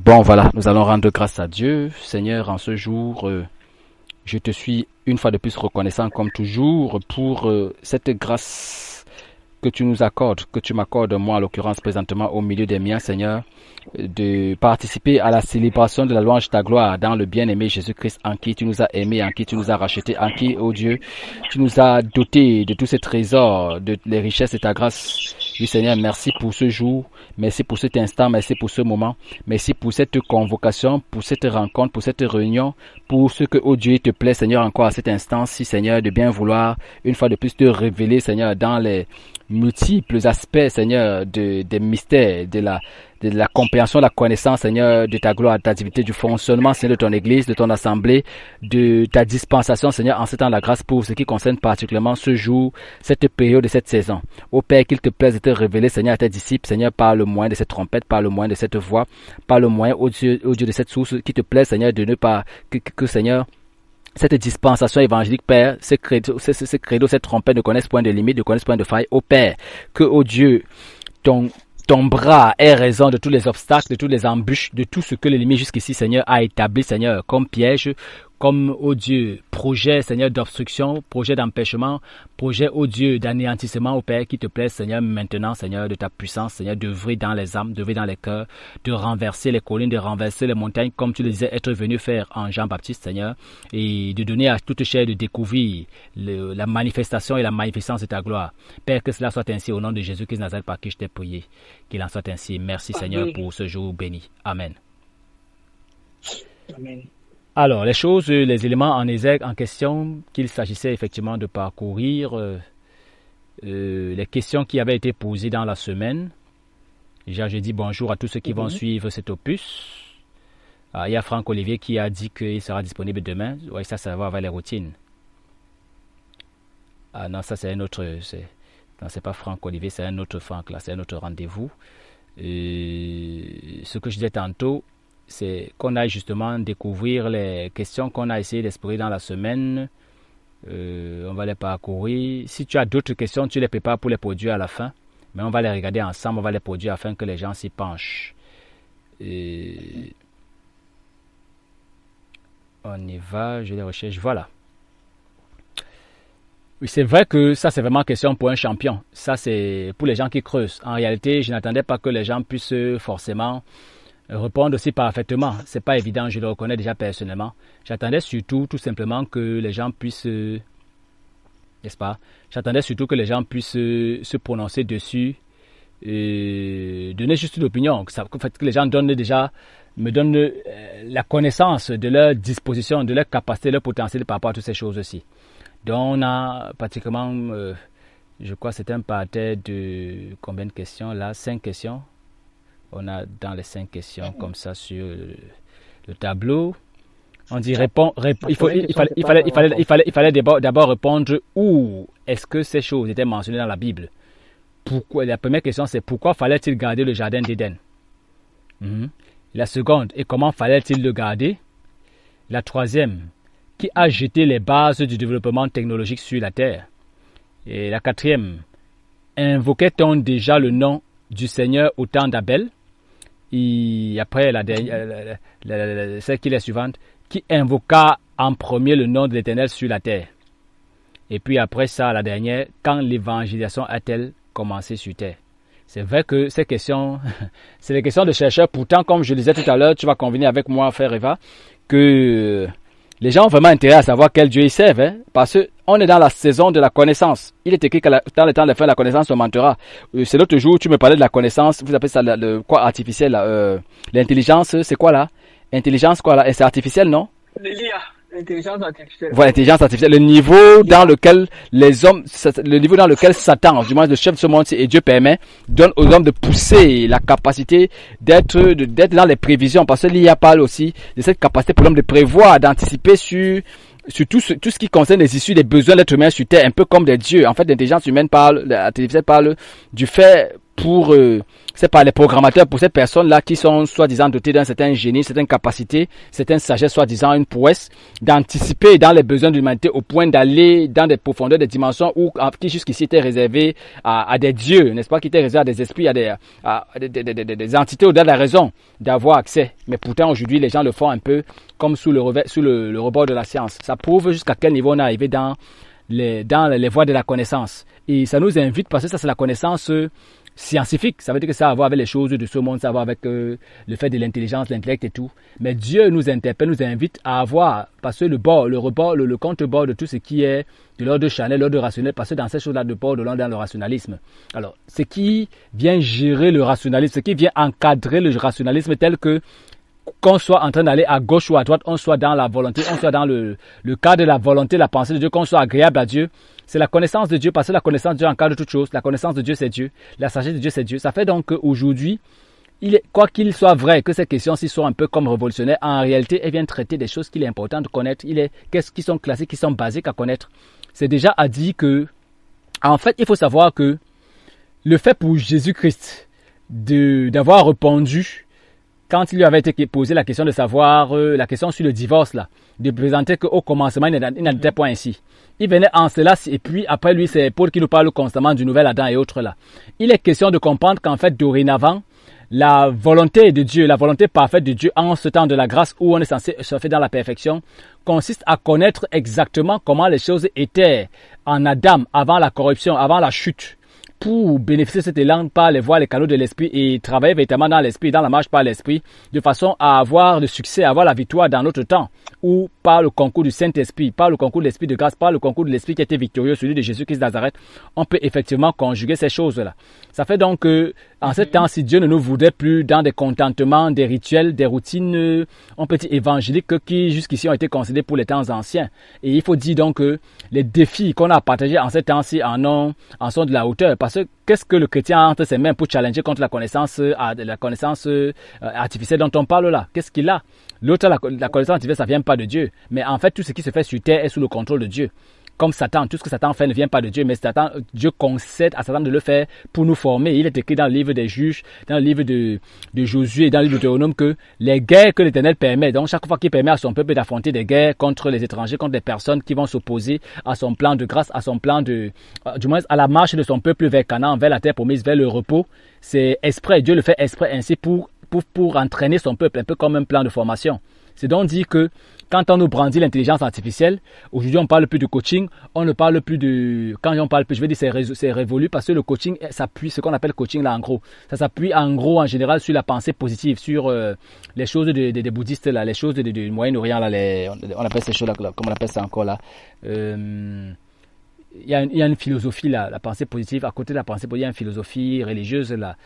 Bon, voilà, nous allons rendre grâce à Dieu. Seigneur, en ce jour, je te suis une fois de plus reconnaissant, comme toujours, pour cette grâce que tu nous accordes, que tu m'accordes, moi, en l'occurrence, présentement, au milieu des miens, Seigneur, de participer à la célébration de la louange de ta gloire dans le bien-aimé Jésus-Christ, en qui tu nous as aimés, en qui tu nous as rachetés, en qui, oh Dieu, tu nous as dotés de tous ces trésors, de les richesses de ta grâce. Oui, Seigneur, merci pour ce jour, merci pour cet instant, merci pour ce moment, merci pour cette convocation, pour cette rencontre, pour cette réunion, pour ce que, oh Dieu, il te plaît, Seigneur, encore à cet instant-ci, Seigneur, de bien vouloir, une fois de plus, te révéler, Seigneur, dans les multiples aspects, Seigneur, des mystères, de la compréhension, de la connaissance, Seigneur, de ta gloire, de ta divinité, du fonctionnement, Seigneur, de ton église, de ton assemblée, de ta dispensation, Seigneur, en ce temps la grâce pour ce qui concerne particulièrement ce jour, cette période de cette saison. Ô Père, qu'il te plaise de te révéler, Seigneur, à tes disciples, Seigneur, par le moyen de cette trompette, par le moyen de cette voix, par le moyen, ô Dieu de cette source, qui te plaise, Seigneur, de ne pas, que Seigneur, cette dispensation évangélique, Père, ce credo, cette trompette ne connaissent point de limite, ne connaissent point de faille. Ô Père, que, ô Dieu, ton bras ait raison de tous les obstacles, de toutes les embûches, de tout ce que l'ennemi jusqu'ici, Seigneur, a établi, Seigneur, comme piège, comme, oh Dieu, projet, Seigneur, d'obstruction, projet d'empêchement, projet, oh Dieu, d'anéantissement, au Père, qui te plaît, Seigneur, maintenant, Seigneur, de ta puissance, Seigneur, d'œuvrer dans les âmes, d'œuvrer dans les cœurs, de renverser les collines, de renverser les montagnes, comme tu le disais, être venu faire en Jean-Baptiste, Seigneur, et de donner à toute chair de découvrir la manifestation et la magnificence de ta gloire. Père, que cela soit ainsi au nom de Jésus-Christ de Nazareth par qui je t'ai prié, qu'il en soit ainsi. Merci, Seigneur, pour ce jour béni. Amen. Amen. Alors, les choses, les éléments en question qu'il s'agissait effectivement de parcourir, les questions qui avaient été posées dans la semaine. Déjà, je dis bonjour à tous ceux qui vont suivre cet opus. Il y a Franck Olivier qui a dit qu'il sera disponible demain. Oui, ça va avec les routines. Ah non, ça c'est un autre... Non, c'est pas Franck Olivier, c'est un autre Franck, là, c'est un autre rendez-vous. Ce que je disais tantôt, c'est qu'on aille justement découvrir les questions qu'on a essayé d'explorer dans la semaine. On va les parcourir. Si tu as d'autres questions, tu les prépares pour les produire à la fin. Mais on va les regarder ensemble, on va les produire afin que les gens s'y penchent. On y va, je les recherche. Voilà. Oui, c'est vrai que ça, c'est vraiment question pour un champion. Ça, c'est pour les gens qui creusent. En réalité, je n'attendais pas que les gens puissent forcément répondre aussi parfaitement. C'est pas évident, je le reconnais déjà personnellement. J'attendais surtout, tout simplement, que les gens puissent, n'est-ce pas? J'attendais surtout que les gens puissent se prononcer dessus, donner juste une opinion. Que les gens me donnent la connaissance de leur disposition, de leur capacité, de leur potentiel par rapport à toutes ces choses aussi. Donc, on a pratiquement, je crois que c'est un parterre de combien de questions là? 5 questions. On a dans les 5 questions comme ça sur le tableau. On dit il fallait d'abord répondre où est-ce que ces choses étaient mentionnées dans la Bible. Pourquoi? La première question c'est pourquoi fallait-il garder le jardin d'Éden? La seconde, et comment fallait-il le garder? La troisième, qui a jeté les bases du développement technologique sur la Terre? Et la quatrième, invoquait-on déjà le nom du Seigneur au temps d'Abel? Et après, celle qui est la suivante, qui invoqua en premier le nom de l'Éternel sur la terre? Et puis après ça, la dernière, quand l'évangélisation a-t-elle commencé sur terre? C'est vrai que ces questions, c'est des questions de chercheurs. Pourtant, comme je le disais tout à l'heure, tu vas convenir avec moi, frère Eva, que les gens ont vraiment intérêt à savoir quel Dieu ils servent, hein, parce qu'on est dans la saison de la connaissance. Il est écrit que dans le temps de la fin, la connaissance augmentera. C'est l'autre jour, tu me parlais de la connaissance, vous appelez ça quoi artificiel, l'intelligence, c'est quoi là? Intelligence quoi là? C'est artificiel, non? L'IA, l'intelligence artificielle. Voilà, l'intelligence artificielle, le niveau dans lequel les hommes, le niveau dans lequel Satan, du moins le chef de ce monde, et Dieu permet, donne aux hommes de pousser la capacité d'être dans les prévisions, parce que l'IA parle aussi de cette capacité pour l'homme de prévoir, d'anticiper sur tout ce qui concerne les issues des besoins de l'être humain sur Terre, un peu comme des dieux. En fait, l'intelligence humaine l'artificielle parle du fait pour c'est pas les programmateurs, pour ces personnes-là qui sont soi-disant dotées d'un certain génie, certaine capacité, certaine sagesse, soi-disant une prouesse, d'anticiper dans les besoins de l'humanité au point d'aller dans des profondeurs, des dimensions qui jusqu'ici étaient réservées à des dieux, n'est-ce pas, qui étaient réservés à des esprits, à des entités au-delà de la raison d'avoir accès. Mais pourtant aujourd'hui les gens le font un peu comme sous le rebord de la science. Ça prouve jusqu'à quel niveau on est arrivé dans les voies de la connaissance. Et ça nous invite, parce que ça c'est la connaissance scientifique, ça veut dire que ça a à voir avec les choses de ce monde, ça a à voir avec le fait de l'intelligence, l'intellect et tout. Mais Dieu nous interpelle, nous invite à avoir, parce que le contre-bord de tout ce qui est de l'ordre charnel, l'ordre rationnel, parce que dans ces choses-là de bord de l'ordre dans le rationalisme. Alors, ce qui vient gérer le rationalisme, ce qui vient encadrer le rationalisme tel que qu'on soit en train d'aller à gauche ou à droite, on soit dans la volonté, on soit dans le cadre de la volonté, la pensée de Dieu, qu'on soit agréable à Dieu. C'est la connaissance de Dieu, parce que la connaissance de Dieu encadre toute chose. La connaissance de Dieu, c'est Dieu. La sagesse de Dieu, c'est Dieu. Ça fait donc qu'aujourd'hui, quoi qu'il soit vrai que ces questions-ci sont un peu comme révolutionnaires, en réalité, elles viennent traiter des choses qu'il est important de connaître. Qu'est-ce qui sont classiques, qui sont basiques à connaître. C'est déjà à dire que, en fait, il faut savoir que le fait pour Jésus-Christ d'avoir répondu quand il lui avait été posé la question de savoir, la question sur le divorce, là, de présenter qu'au commencement, il n'en était point ainsi. Il venait en cela, et puis après lui, c'est Paul qui nous parle constamment du nouvel Adam et autres là. Il est question de comprendre qu'en fait, dorénavant, la volonté de Dieu, la volonté parfaite de Dieu en ce temps de la grâce où on est censé surfer dans la perfection, consiste à connaître exactement comment les choses étaient en Adam, avant la corruption, avant la chute, pour bénéficier de cet élan par les voies, les canaux de l'esprit et travailler véritablement dans l'esprit, dans la marche par l'esprit, de façon à avoir le succès, à avoir la victoire dans notre temps, ou par le concours du Saint-Esprit, par le concours de l'Esprit de grâce, par le concours de l'Esprit qui était victorieux, celui de Jésus-Christ de Nazareth, on peut effectivement conjuguer ces choses-là. Ça fait donc que, en ce temps, si Dieu ne nous voudrait plus dans des contentements, des rituels, des routines, on peut dire évangéliques, qui jusqu'ici ont été considérés pour les temps anciens. Et il faut dire donc que les défis qu'on a partagés en ce temps-ci en sont de la hauteur. Parce que qu'est-ce que le chrétien a entre ses mains pour challenger contre la connaissance artificielle dont on parle là? Qu'est-ce qu'il a? L'autre, la connaissance artificielle, ça vient pas de Dieu. Mais en fait, tout ce qui se fait sur terre est sous le contrôle de Dieu. Comme Satan, tout ce que Satan fait ne vient pas de Dieu, mais Dieu concède à Satan de le faire pour nous former. Il est écrit dans le livre des Juges, dans le livre de Josué et dans le livre de Deutéronome que les guerres que l'Éternel permet, donc chaque fois qu'il permet à son peuple d'affronter des guerres contre les étrangers, contre des personnes qui vont s'opposer à son plan de grâce, à son plan du moins à la marche de son peuple vers Canaan, vers la terre promise, vers le repos, c'est exprès, Dieu le fait exprès ainsi pour entraîner son peuple, un peu comme un plan de formation. C'est donc dit que quand on nous brandit l'intelligence artificielle, aujourd'hui on parle plus de coaching, on ne parle plus de... Quand on parle plus, je vais dire c'est révolu parce que le coaching s'appuie, ce qu'on appelle coaching là en gros, ça s'appuie en gros en général sur la pensée positive, sur les choses des bouddhistes là, les choses du Moyen-Orient là, on appelle ces choses là, comment on appelle ça encore là il y a une philosophie là, la pensée positive, à côté de la pensée positive, il y a une philosophie religieuse là,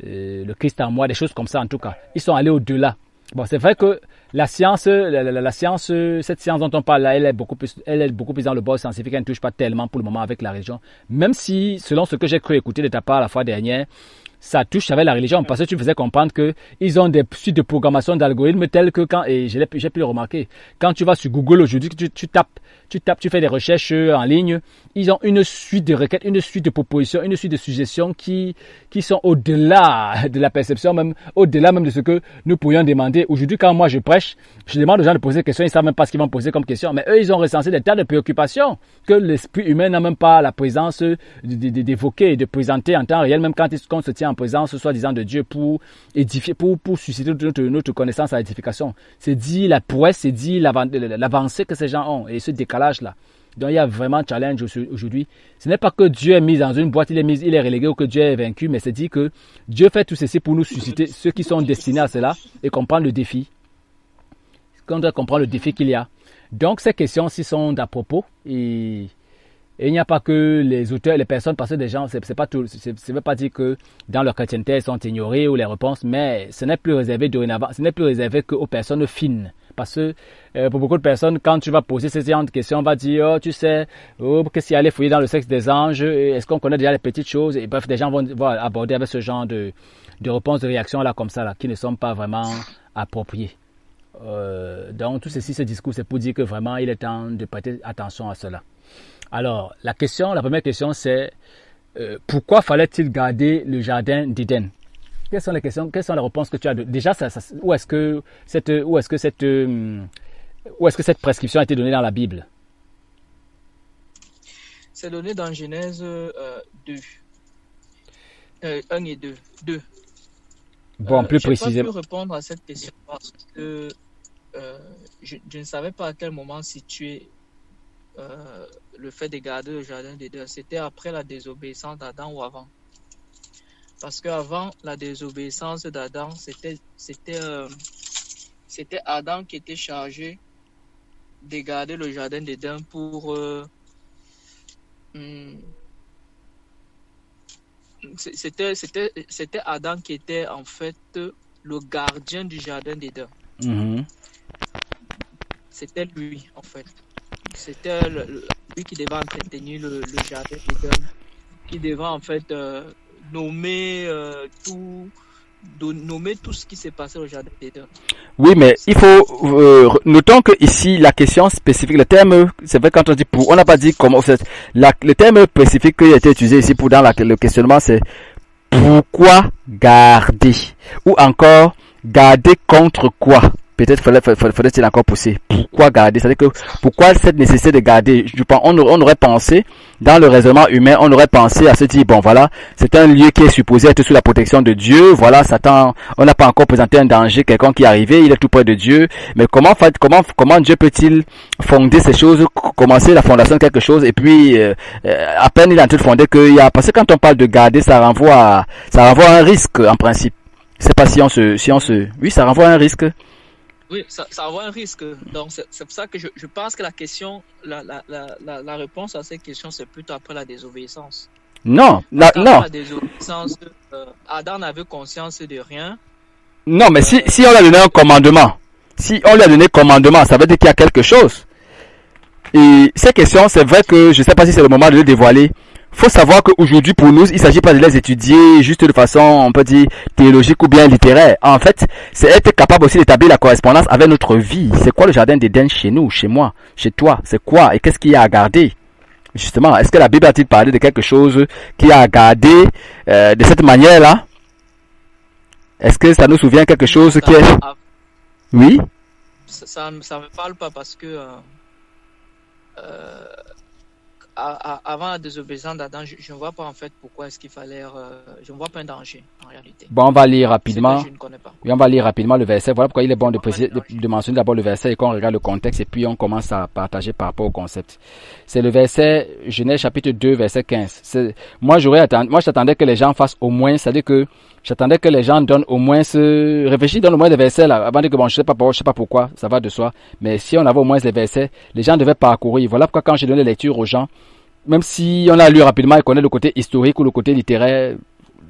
le Christ en moi, des choses comme ça en tout cas. Ils sont allés au-delà. Bon, c'est vrai que la science, cette science dont on parle là, elle est beaucoup plus dans le bord scientifique, elle ne touche pas tellement pour le moment avec la religion. Même si, selon ce que j'ai cru écouter de ta part la fois dernière, ça touche avec la religion parce que tu faisais comprendre que ils ont des suites de programmation d'algorithmes tels que j'ai pu le remarquer, quand tu vas sur Google aujourd'hui, tu fais des recherches en ligne, ils ont une suite de requêtes, une suite de propositions, une suite de suggestions qui sont au-delà de la perception, même au-delà même de ce que nous pourrions demander. Aujourd'hui, quand moi je prêche, je demande aux gens de poser des questions, ils savent même pas ce qu'ils vont poser comme question, mais eux, ils ont recensé des tas de préoccupations que l'esprit humain n'a même pas la présence d'évoquer et de présenter en temps réel, même quand on se tient en présence, soi-disant de Dieu, pour édifier, pour susciter notre connaissance à l'édification. C'est dit la prouesse, c'est dit l'avancée que ces gens ont et ce décalage-là. Donc il y a vraiment un challenge aujourd'hui. Ce n'est pas que Dieu est mis dans une boîte, il est relégué ou que Dieu est vaincu, mais c'est dit que Dieu fait tout ceci pour nous susciter ceux qui sont destinés à cela et comprendre le défi. Qu'on doit comprendre le défi qu'il y a. Donc ces questions-ci sont d'à propos et il n'y a pas que les auteurs, les personnes, parce que des gens, c'est pas tout, ça veut pas dire que dans leur chrétienté, elles sont ignorées ou les réponses, mais ce n'est plus réservé dorénavant, ce n'est plus réservé qu'aux personnes fines. Parce que pour beaucoup de personnes, quand tu vas poser ces genre de questions, on va dire, oh, tu sais, oh, qu'est-ce qu'il y a à aller fouiller dans le sexe des anges, est-ce qu'on connaît déjà les petites choses, et bref, des gens vont aborder avec ce genre de réponses, de réactions là, comme ça, là, qui ne sont pas vraiment appropriées. Donc tout ceci, ce discours, c'est pour dire que vraiment, il est temps de prêter attention à cela. Alors, la première question, c'est pourquoi fallait-il garder le jardin d'Éden? Quelles sont les questions, quelles sont les réponses que tu as déjà où est-ce que cette prescription a été donnée dans la Bible? C'est donné dans Genèse 2. 1 et 2. 2. Bon, plus précisément. Je n'ai pas pu répondre à cette question parce que je ne savais pas à quel moment situer le fait de garder le jardin d'Éden. C'était après la désobéissance d'Adam ou avant? Parce qu'avant la désobéissance d'Adam, c'était Adam qui était chargé de garder le jardin d'Éden pour... c'était Adam qui était en fait le gardien du jardin d'Éden. Mm-hmm. C'était lui en fait. C'était lui qui devait entretenir le jardin d'Éden, qui devait en fait nommer tout ce qui s'est passé au jardin d'Éden. Oui, mais il faut notons que ici la question spécifique, le terme, c'est vrai quand on dit pour, on n'a pas dit comment. Le terme spécifique qui a été utilisé ici pour dans le questionnement, c'est pourquoi garder ou encore garder contre quoi. Peut-être faudrait-il encore pousser. Pourquoi garder? C'est-à-dire que pourquoi cette nécessité de garder? Je pense, on aurait pensé, dans le raisonnement humain, on aurait pensé à se dire, bon voilà, c'est un lieu qui est supposé être sous la protection de Dieu. Voilà, Satan, on n'a pas encore présenté un danger, quelqu'un qui est arrivé, il est tout près de Dieu. Mais comment Dieu peut-il fonder ces choses, commencer la fondation de quelque chose, et puis à peine il est en train de fonder parce que quand on parle de garder, ça renvoie à un risque en principe. C'est pas oui, ça renvoie à un risque. Oui, ça envoie un risque. Donc, c'est pour ça que je pense que la question, la réponse à cette question, c'est plutôt après la désobéissance. Non, non. La désobéissance, Adam n'avait conscience de rien. Non, mais si on lui a donné un commandement, ça veut dire qu'il y a quelque chose. Et ces questions, c'est vrai que je ne sais pas si c'est le moment de les dévoiler. Faut savoir qu'aujourd'hui, pour nous, il ne s'agit pas de les étudier juste de façon, on peut dire, théologique ou bien littéraire. En fait, c'est être capable aussi d'établir la correspondance avec notre vie. C'est quoi le jardin d'Éden chez nous, chez moi, chez toi? C'est quoi? Et qu'est-ce qu'il y a à garder? Justement, est-ce que la Bible a-t-il parlé de quelque chose qui a à garder de cette manière-là? Est-ce que ça nous souvient quelque chose qui est... Oui? Ça me parle pas parce que... avant la désobéissance d'Adam, je ne vois pas en fait pourquoi est-ce qu'il fallait... je ne vois pas un danger en réalité. Bon, on va lire rapidement. Je ne connais pas. Oui, on va lire rapidement le verset. Voilà pourquoi il est bon de mentionner d'abord le verset et qu'on regarde le contexte et puis on commence à partager par rapport au concept. C'est le verset Genèse chapitre 2, verset 15. Moi, j'attendais que les gens fassent au moins, c'est-à-dire que j'attendais que les gens donnent au moins donnent au moins des versets là, avant de dire que bon, je sais pas pourquoi, ça va de soi. Mais si on avait au moins les versets, les gens devaient parcourir. Voilà pourquoi quand j'ai donné lecture aux gens, même si on a lu rapidement et connaît le côté historique ou le côté littéraire,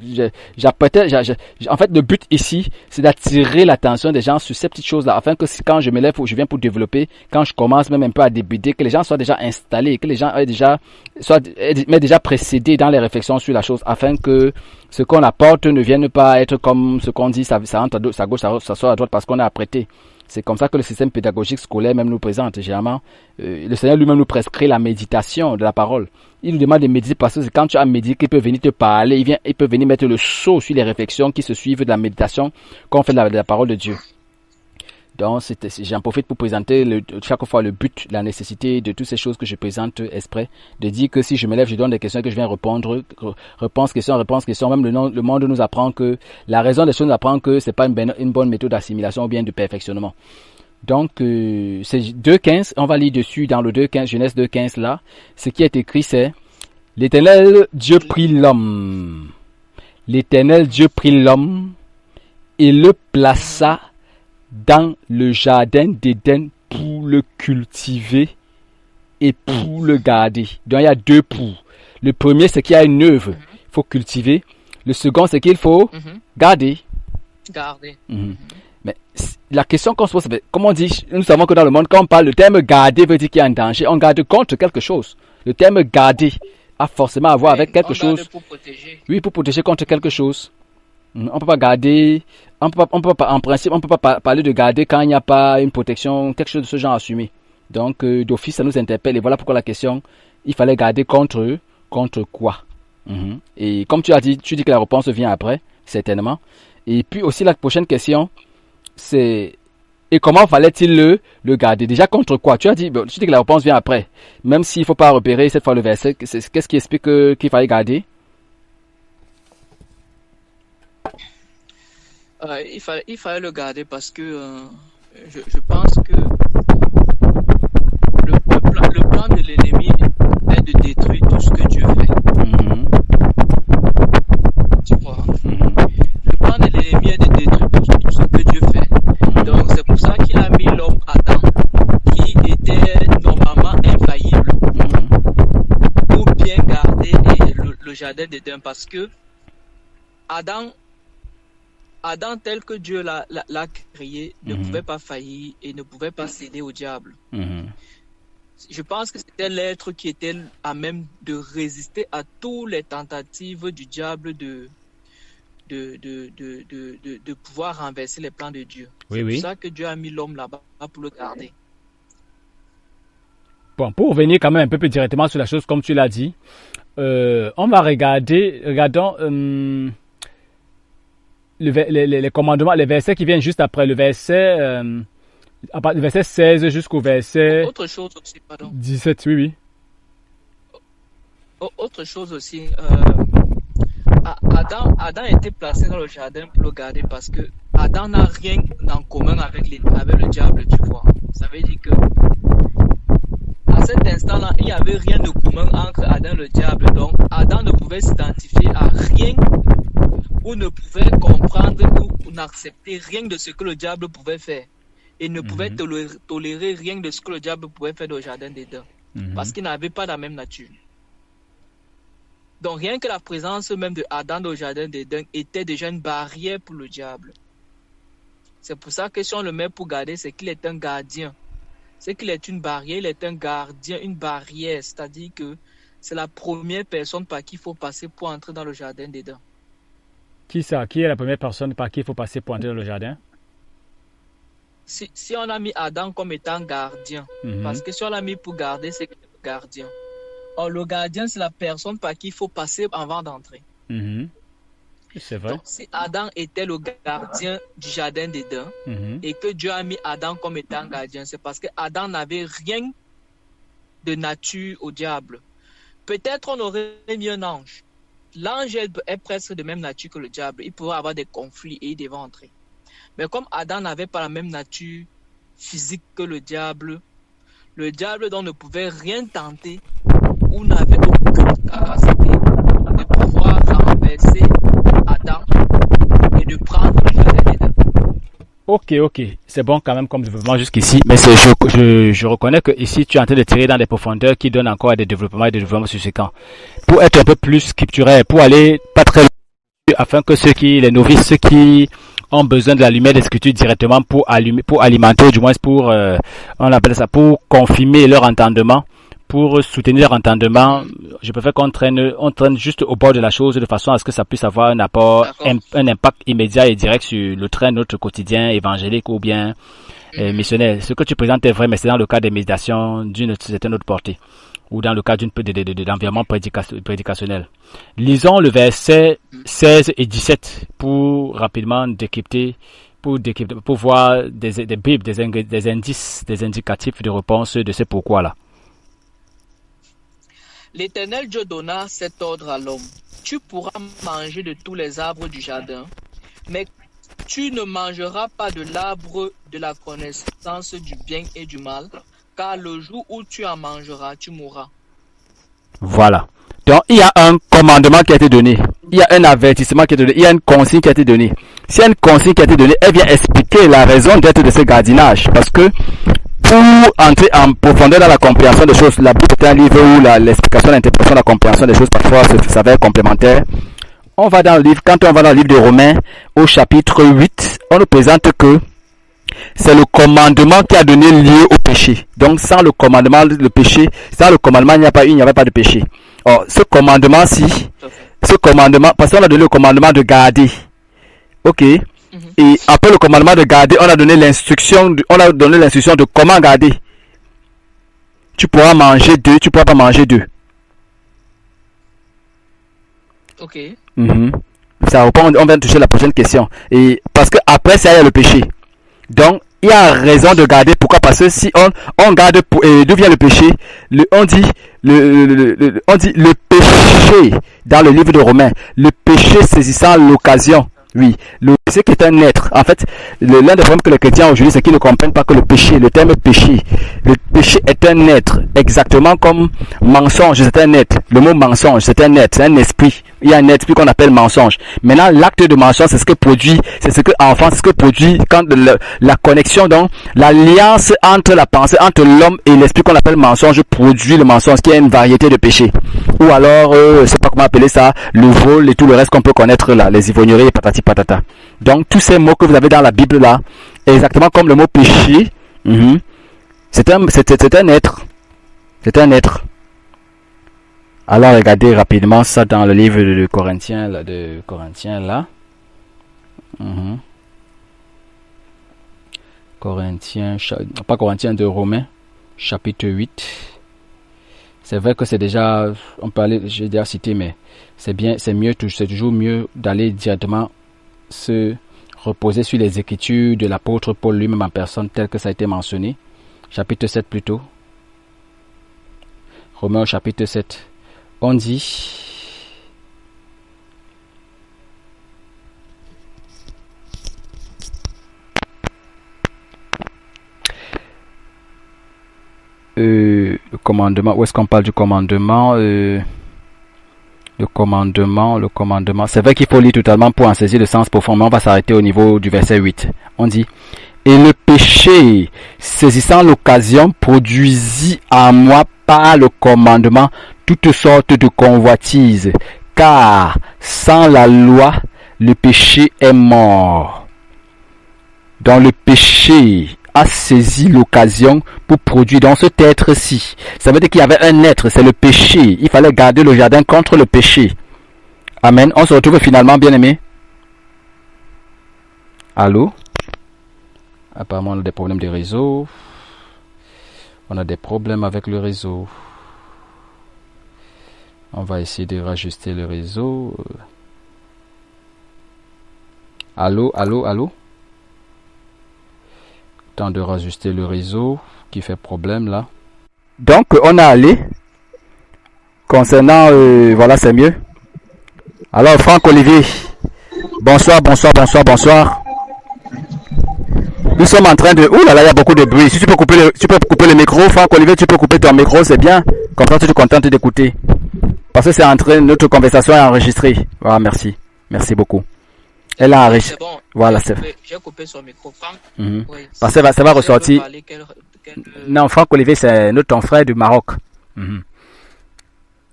en fait, le but ici, c'est d'attirer l'attention des gens sur ces petites choses-là, afin que quand je me lève ou je viens pour développer, quand je commence même un peu à débuter, que les gens soient déjà installés, que les gens soient déjà précédés dans les réflexions sur la chose, afin que ce qu'on apporte ne vienne pas être comme ce qu'on dit, ça entre à gauche, ça sort à droite parce qu'on a apprêté. C'est comme ça que le système pédagogique scolaire même nous présente. Généralement, le Seigneur lui-même nous prescrit la méditation de la parole. Il nous demande de méditer parce que quand tu as médité, qu'il peut venir te parler, il peut venir mettre le sceau sur les réflexions qui se suivent de la méditation qu'on fait de la parole de Dieu. Donc, j'en profite pour présenter chaque fois le but, la nécessité de toutes ces choses que je présente exprès, de dire que si je me lève, je donne des questions que je viens répondre, réponse, question, même le monde nous apprend que, la raison des choses nous apprend que c'est pas une bonne méthode d'assimilation ou bien de perfectionnement. Donc, c'est 2.15, on va lire dessus dans le 2.15, Genèse 2.15 là, ce qui est écrit c'est, l'Éternel Dieu prit l'homme. L'Éternel Dieu prit l'homme et le plaça dans le jardin d'Éden pour le cultiver et pour le garder. Donc il y a deux pour. Le premier c'est qu'il y a une œuvre, il faut cultiver. Le second c'est qu'il faut garder. Mais la question qu'on se pose, c'est comme on dit, nous savons que dans le monde, quand on parle, le terme garder veut dire qu'il y a un danger. On garde contre quelque chose. Le terme garder a forcément à voir avec quelque chose. Pour protéger. Oui, pour protéger contre quelque chose. On peut pas garder, on peut pas, en principe, on peut pas parler de garder quand il n'y a pas une protection, quelque chose de ce genre assumé. Donc, d'office, ça nous interpelle. Et voilà pourquoi la question, il fallait garder contre quoi? Mhm. Et comme tu as dit, tu dis que la réponse vient après, certainement. Et puis aussi la prochaine question, c'est et comment fallait-il le garder? Déjà contre quoi? Tu as dit, bon, tu dis que la réponse vient après. Même s'il faut pas repérer cette fois le verset, qu'est-ce qui explique qu'il fallait garder? Il fallait le garder parce que je pense que le plan de l'ennemi est de détruire tout ce que Dieu fait. Mhm. Tu vois? Mhm. Le plan de l'ennemi est de détruire tout ce que Dieu fait. Donc c'est pour ça qu'il a mis l'homme Adam, qui était normalement infaillible, Mhm. pour bien garder le jardin d'Éden. Parce que Adam, Adam tel que Dieu l'a créé, ne Mhm. pouvait pas faillir et ne pouvait pas céder au diable. Mhm. Je pense que c'était l'être qui était à même de résister à toutes les tentatives du diable de pouvoir renverser les plans de Dieu. Oui, C'est pour oui. ça que Dieu a mis l'homme là-bas pour le garder. Bon, pour revenir quand même un peu plus directement sur la chose, comme tu l'as dit, on va regardons les commandements, les versets qui viennent juste après, le verset 16 jusqu'au verset Autre chose aussi, pardon. 17, oui, oui. Autre chose aussi, Adam était placé dans le jardin pour le garder parce que Adam n'a rien en commun avec le diable, tu vois. Ça veut dire que à cet instant-là, il n'y avait rien de commun entre Adam et le diable. Donc, Adam ne pouvait s'identifier à rien ou ne pouvait comprendre ou n'accepter rien de ce que le diable pouvait faire. Et ne pouvait tolérer rien de ce que le diable pouvait faire dans le jardin d'Éden. Parce qu'il n'avait pas la même nature. Donc rien que la présence même de Adam dans le jardin d'Éden était déjà une barrière pour le diable. C'est pour ça que si on le met pour garder, c'est qu'il est un gardien. C'est qu'il est une barrière, il est un gardien, une barrière. C'est-à-dire que c'est la première personne par qui il faut passer pour entrer dans le jardin d'Éden. Qui ça? Qui est la première personne par qui il faut passer pour entrer dans le jardin? Si on a mis Adam comme étant gardien, parce que si on l'a mis pour garder, c'est qu'il est le gardien. Or, le gardien, c'est la personne par qui il faut passer avant d'entrer. C'est vrai. Donc, si Adam était le gardien du jardin d'Éden et que Dieu a mis Adam comme étant gardien, c'est parce que Adam n'avait rien de nature au diable. Peut-être on aurait mis un ange. L'ange est presque de même nature que le diable. Il pourrait avoir des conflits et il devait entrer. Mais comme Adam n'avait pas la même nature physique que le diable donc ne pouvait rien tenter ou n'avait aucune capacité de pouvoir renverser Adam et de prendre le jardin d'Éden. Ok, c'est bon quand même comme développement jusqu'ici, mais je reconnais que ici tu es en train de tirer dans des profondeurs qui donnent encore des développements subséquents. Pour être un peu plus scripturaire, pour aller pas très loin, afin que les novices, ceux qui ont besoin de la lumière des Écritures directement pour alimenter, ou du moins on appelle ça, pour confirmer leur entendement, pour soutenir leur entendement, je préfère qu'on traîne juste au bord de la chose de façon à ce que ça puisse avoir un apport, un impact immédiat et direct sur le train de notre quotidien évangélique ou bien missionnaire. Ce que tu présentes est vrai, mais c'est dans le cas des méditations d'une certaine autre portée ou dans le cas d'environnement prédicationnel. Lisons le verset 16 et 17 pour rapidement décrypter, pour voir des bibles, des indices, des indicatifs de réponse de ce pourquoi-là. L'Éternel Dieu donna cet ordre à l'homme. Tu pourras manger de tous les arbres du jardin, mais tu ne mangeras pas de l'arbre de la connaissance du bien et du mal, car le jour où tu en mangeras, tu mourras. Voilà. Donc, il y a un commandement qui a été donné. Il y a un avertissement qui a été donné. Il y a une consigne qui a été donnée. S'il y a une consigne qui a été donnée, elle vient expliquer la raison d'être de ce gardiennage. Parce que pour entrer en profondeur dans la compréhension des choses, la Bible est un livre où l'explication, l'interprétation, la compréhension des choses parfois s'avère complémentaire. Quand on va dans le livre de Romains, au chapitre 8, on nous présente que c'est le commandement qui a donné lieu au péché. Donc, sans le commandement, il n'y avait pas de péché. Or, ce commandement-ci, parce qu'on a donné le commandement de garder. Ok? Et après le commandement de garder, on a donné l'instruction de comment garder. Tu pourras manger deux, tu pourras pas manger deux. Ok. Mhm. Ça reprend, on vient toucher la prochaine question. Et parce que après ça, il y a le péché. Donc, il y a raison de garder. Pourquoi? Parce que si on garde, d'où vient le péché? On dit on dit le péché dans le livre de Romains. Le péché saisissant l'occasion. Oui, le péché qui est un être. En fait, l'un des problèmes que les chrétiens aujourd'hui, c'est qu'ils ne comprennent pas que le péché, le terme péché, le péché est un être. Exactement comme mensonge, c'est un être. Le mot mensonge, c'est un être, c'est un esprit. Il y a un esprit qu'on appelle mensonge. Maintenant, l'acte de mensonge, c'est ce que produit, c'est ce que produit quand la connexion, donc, l'alliance entre la pensée, entre l'homme et l'esprit qu'on appelle mensonge, produit le mensonge, qui est une variété de péchés. Ou alors, je sais pas comment appeler ça, le vol et tout le reste qu'on peut connaître là, les ivrogneries et patati patata. Donc, tous ces mots que vous avez dans la Bible là, exactement comme le mot péché, c'est un être. C'est un être. Alors, regardez rapidement ça dans le livre de Corinthiens là. Pas Corinthiens, de Romains, chapitre 8. C'est vrai que c'est déjà, on peut aller, j'ai déjà cité, mais c'est bien, c'est toujours mieux d'aller directement se reposer sur les écritures de l'apôtre Paul lui-même en personne, tel que ça a été mentionné. Chapitre 7 plutôt. Romains au chapitre 7. On dit... le commandement, où est-ce qu'on parle du commandement? Le commandement. C'est vrai qu'il faut lire totalement pour en saisir le sens profond, mais on va s'arrêter au niveau du verset 8. On dit, et le péché, saisissant l'occasion, produisit en moi par le commandement toutes sortes de convoitises, car sans la loi, le péché est mort. Dans le péché a saisi l'occasion pour produire dans cet être-ci. Ça veut dire qu'il y avait un être, c'est le péché. Il fallait garder le jardin contre le péché. Amen. On se retrouve finalement, bien aimé. Allô? Apparemment, on a des problèmes de réseau. On a des problèmes avec le réseau. On va essayer de rajuster le réseau. Allô? Temps de rajuster le réseau qui fait problème là. Donc on a allé concernant voilà, c'est mieux. Alors Franck Olivier, bonsoir. Nous sommes en train de... Ouh là là, il y a beaucoup de bruit. Si tu peux couper le micro, Franck Olivier, tu peux couper ton micro, c'est bien. Comme ça tu te contentes d'écouter. Parce que c'est en train, notre conversation est enregistrée. Voilà, merci beaucoup. Elle a enregistré. C'est bon. Voilà, c'est vrai. J'ai coupé son micro. Franck, Oui. parce que ça va ressortir. Non, Franck Olivier, c'est ton frère du Maroc.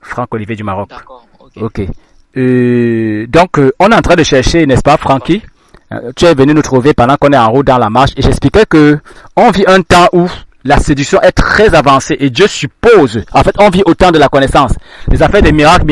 Franck Olivier du Maroc. D'accord, ok. Donc, on est en train de chercher, n'est-ce pas, Francky? Tu es venu nous trouver pendant qu'on est en route dans la marche et j'expliquais que on vit un temps où la séduction est très avancée et Dieu suppose, en fait, on vit au temps de la connaissance. Les affaires des miracles,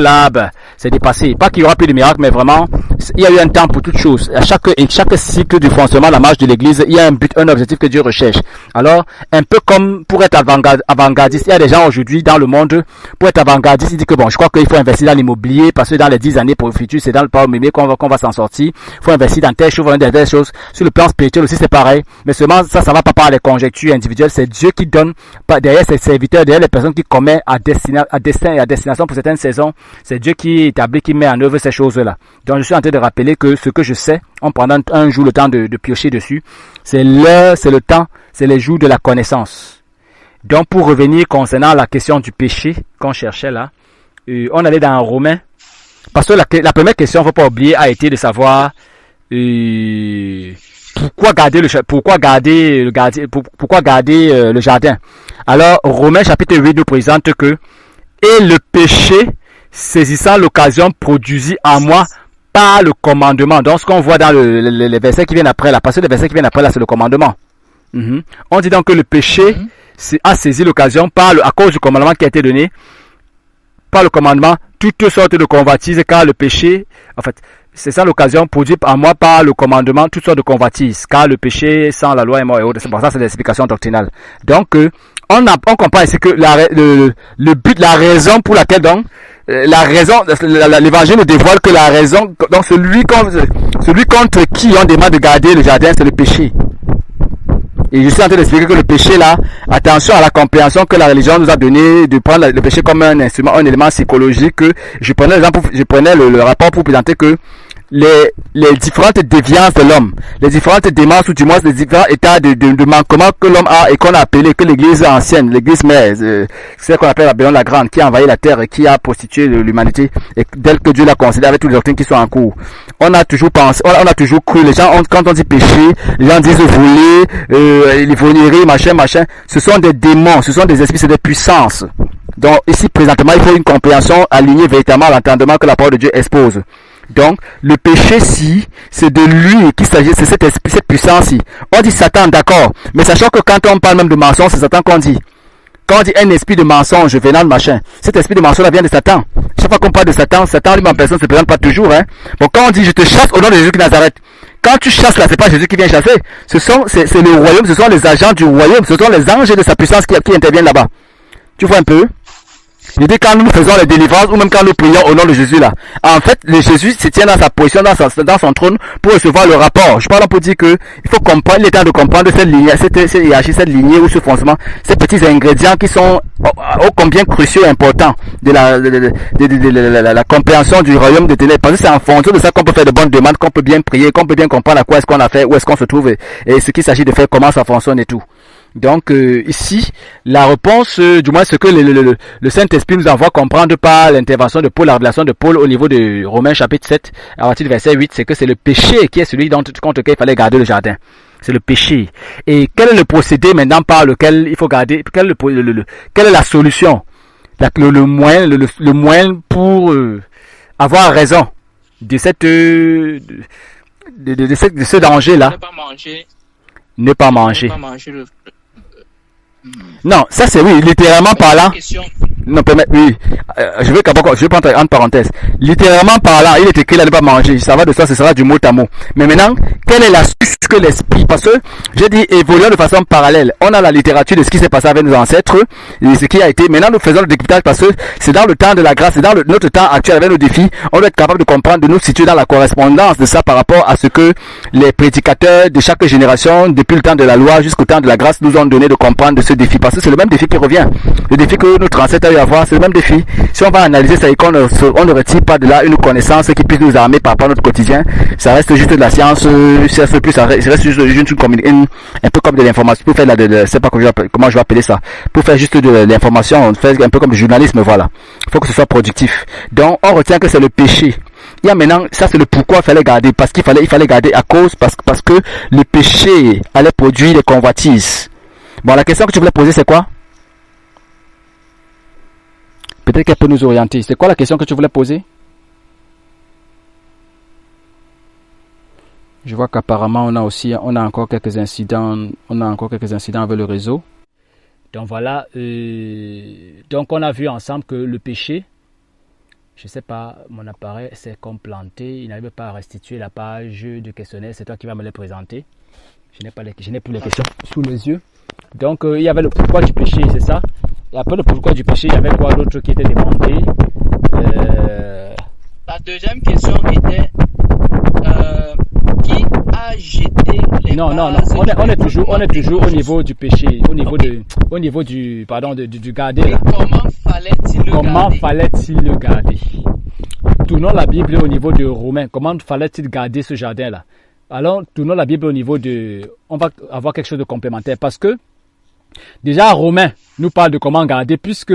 là, c'est dépassé. Pas qu'il y aura plus de miracles, mais vraiment, il y a eu un temps pour toutes choses. À chaque cycle du fonctionnement de la marche de l'église, il y a un but, un objectif que Dieu recherche. Alors, un peu comme pour être avant-gardiste, il y a des gens aujourd'hui dans le monde, pour être avant-gardiste, ils disent que bon, je crois qu'il faut investir dans l'immobilier parce que dans les 10 années pour le futur, c'est dans le pas minier qu'on va s'en sortir. Il faut investir dans telle chose, Sur le plan spirituel aussi, c'est pareil. Mais seulement, ça va pas par les conjectures individuelles. C'est Dieu qui donne, derrière ses serviteurs, derrière les personnes qui commettent à destin et à destination pour certaines saisons. C'est Dieu qui établit, qui met en œuvre ces choses-là. Donc, je suis en train de rappeler que ce que je sais, en prenant un jour le temps de piocher dessus, c'est l'heure, c'est le temps, c'est les jours de la connaissance. Donc, pour revenir concernant la question du péché qu'on cherchait là, on allait dans Romains. Parce que la première question, faut pas oublier, a été de savoir pourquoi garder le jardin. Alors, Romains chapitre 8 nous présente que et le péché, saisissant l'occasion, produisit en moi par le commandement. Donc, ce qu'on voit dans les versets qui viennent après là, parce que les versets qui viennent après là, c'est le commandement. On dit donc que le péché a saisi l'occasion à cause du commandement qui a été donné, par le commandement, toutes sortes de convoitises, car le péché, en fait, c'est ça l'occasion produit en moi par le commandement, toutes sortes de convoitises, car le péché sans la loi est mort et autres. C'est pour ça, c'est l'explication doctrinale. Donc, on comprend ici que le but, la raison pour laquelle donc, la raison, l'évangile nous dévoile que la raison, donc celui contre qui on demande de garder le jardin, c'est le péché. Et je suis en train d'expliquer que le péché là, attention à la compréhension que la religion nous a donné de prendre le péché comme un instrument, un élément psychologique. Que je prenais le rapport pour présenter que les différentes déviances de l'homme, les différentes démences ou du moins les différents états de manquement que l'homme a et qu'on a appelé que l'église ancienne, l'église mère, c'est ce qu'on appelle Babylone la Grande, qui a envahi la terre et qui a prostitué l'humanité et dès que Dieu l'a considéré avec toutes les doctrines qui sont en cours. On a toujours pensé, on a toujours cru, les gens, quand on dit péché, les gens disent voler, l'ivrognerie, machin, ce sont des démons, ce sont des esprits, c'est des puissances. Donc ici présentement, il faut une compréhension alignée véritablement à l'entendement que la parole de Dieu expose. Donc, le péché, si, c'est de lui qu'il s'agit, c'est cet esprit, cette puissance-ci. On dit Satan, d'accord, mais sachant que quand on parle même de mensonge, c'est Satan qu'on dit. Quand on dit un esprit de mensonge venant de machin, cet esprit de mensonge vient de Satan. Chaque fois qu'on parle de Satan, Satan lui-même en personne ne se présente pas toujours, hein. Bon, quand on dit je te chasse au nom de Jésus de Nazareth, quand tu chasses là, c'est pas Jésus qui vient chasser, c'est le royaume, ce sont les agents du royaume, ce sont les anges de sa puissance qui interviennent là-bas. Tu vois un peu? Je dis quand nous faisons les délivrances ou même quand nous prions au nom de Jésus là, en fait, le Jésus se tient dans sa position, dans son trône pour recevoir le rapport. Je parle pour dire que il faut comprendre, il est temps de comprendre cette lignée, cette hiérarchie, cette lignée ou ce fonctionnement, ces petits ingrédients qui sont ô combien cruciaux et importants de la compréhension du royaume de ténèbres. Parce que c'est en fonction de ça qu'on peut faire de bonnes demandes, qu'on peut bien prier, qu'on peut bien comprendre à quoi est-ce qu'on a fait, où est-ce qu'on se trouve et ce qu'il s'agit de faire, comment ça fonctionne et tout. Donc ici, la réponse, du moins ce que le Saint-Esprit nous envoie comprendre par l'intervention de Paul, la révélation de Paul au niveau de Romains chapitre 7, à partir du verset 8, c'est que c'est le péché qui est celui contre lequel il fallait garder le jardin. C'est le péché. Et quel est le procédé maintenant par lequel il faut garder, quelle est la solution, le moyen pour avoir raison de ce danger-là? Ne pas manger. Ne pas manger. Ne pas manger Non, ça c'est oui, littéralement parlant. Non, oui. Je vais prendre entre parenthèses. Littéralement parlant, il est écrit là ne pas manger. Ça va de ça, ce sera du mot à mot. Mais maintenant, quelle est l'astuce que l'esprit? Parce que j'ai dit évoluant de façon parallèle. On a la littérature de ce qui s'est passé avec nos ancêtres et ce qui a été. Maintenant, nous faisons le décryptage parce que c'est dans le temps de la grâce, c'est dans notre temps actuel avec nos défis. On doit être capable de comprendre, de nous situer dans la correspondance de ça par rapport à ce que les prédicateurs de chaque génération, depuis le temps de la loi jusqu'au temps de la grâce, nous ont donné de comprendre de ce défi. Parce que c'est le même défi qui revient. Le défi que notre ancêtre a eu à voir, c'est le même défi. Si on va analyser ça et qu'on ne retire pas de là une connaissance qui puisse nous armer par rapport à notre quotidien, ça reste juste de la science, ça reste juste un peu comme de l'information, pour faire c'est pas comment je vais appeler ça, pour faire juste de l'information, faire un peu comme du journalisme, voilà. Il faut que ce soit productif. Donc, on retient que c'est le péché. Il y a maintenant, ça c'est le pourquoi il fallait garder, parce qu'il fallait garder à cause, parce que le péché allait produire les convoitises. Bon, la question que tu voulais poser, c'est quoi? Peut-être qu'elle peut nous orienter. C'est quoi la question que tu voulais poser? Je vois qu'apparemment on a encore quelques incidents avec le réseau. Donc voilà, donc on a vu ensemble que le péché, je sais pas, mon appareil s'est comme planté, il n'arrive pas à restituer la page de questionnaire, c'est toi qui vas me les présenter. Je n'ai plus les questions sous les yeux. Donc il y avait le pourquoi du péché, c'est ça. Et après le pourquoi du péché, il y avait quoi d'autre qui était demandé? La deuxième question était qui a jeté les Non, on est toujours au niveau du péché, au niveau du garder là. Comment fallait-il le garder? Tournons la Bible au niveau de Romains. Comment fallait-il garder ce jardin là? Alors, tournons la Bible au niveau on va avoir quelque chose de complémentaire parce que déjà Romains nous parle de comment garder, puisque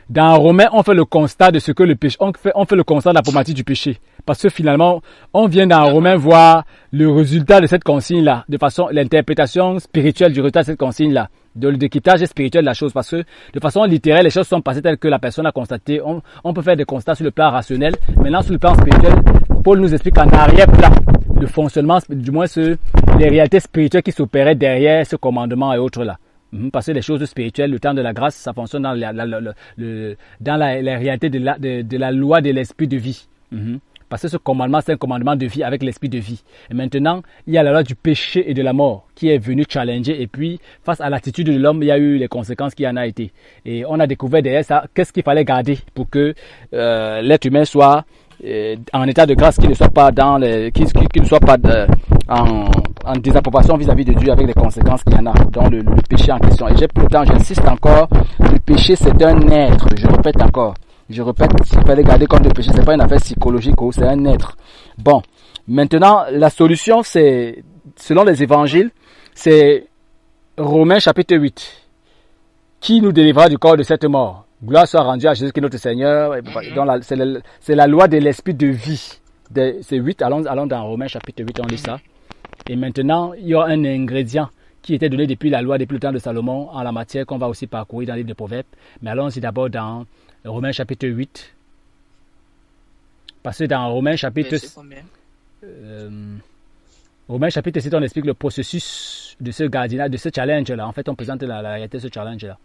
dans Romains on fait le constat de ce que le péché, on fait le constat de la problématique du péché, parce que finalement on vient dans Romains voir le résultat de cette consigne là, de façon l'interprétation spirituelle du résultat de cette consigne là, de l'équipage spirituel de la chose, parce que de façon littérale les choses sont passées telles que la personne a constaté. On peut faire des constats sur le plan rationnel. Maintenant sur le plan spirituel, Paul nous explique en arrière-plan le fonctionnement, du moins les réalités spirituelles qui s'opéraient derrière ce commandement et autres là. Parce que les choses spirituelles, le temps de la grâce, ça fonctionne dans la réalité de la loi de l'esprit de vie. Parce que ce commandement, c'est un commandement de vie avec l'esprit de vie. Et maintenant, il y a la loi du péché et de la mort qui est venue challenger. Et puis, face à l'attitude de l'homme, il y a eu les conséquences qui en a été. Et on a découvert derrière ça, qu'est-ce qu'il fallait garder pour que l'être humain soit en état de grâce, qui ne soit pas dans les, qui ne soit pas en désapprobation vis-à-vis de Dieu avec les conséquences qu'il y en a dans le péché en question. Et pourtant, j'insiste encore, le péché c'est un être, je répète, s'il fallait garder comme le péché, c'est pas une affaire psychologique, c'est un être. Bon, maintenant, la solution c'est, selon les évangiles, c'est Romains chapitre 8, qui nous délivrera du corps de cette mort. Gloire soit rendue à Jésus qui est notre Seigneur. C'est la loi de l'esprit de vie. C'est 8, allons dans Romains chapitre 8, on lit ça. Et maintenant, il y a un ingrédient qui était donné depuis la loi, depuis le temps de Salomon, en la matière, qu'on va aussi parcourir dans le livre de Proverbes. Mais allons-y d'abord dans Romains chapitre 8. Parce que dans Romains chapitre... Romains chapitre 7, on explique le processus de ce gardiennage, de ce challenge-là. En fait, on présente la réalité de ce challenge-là.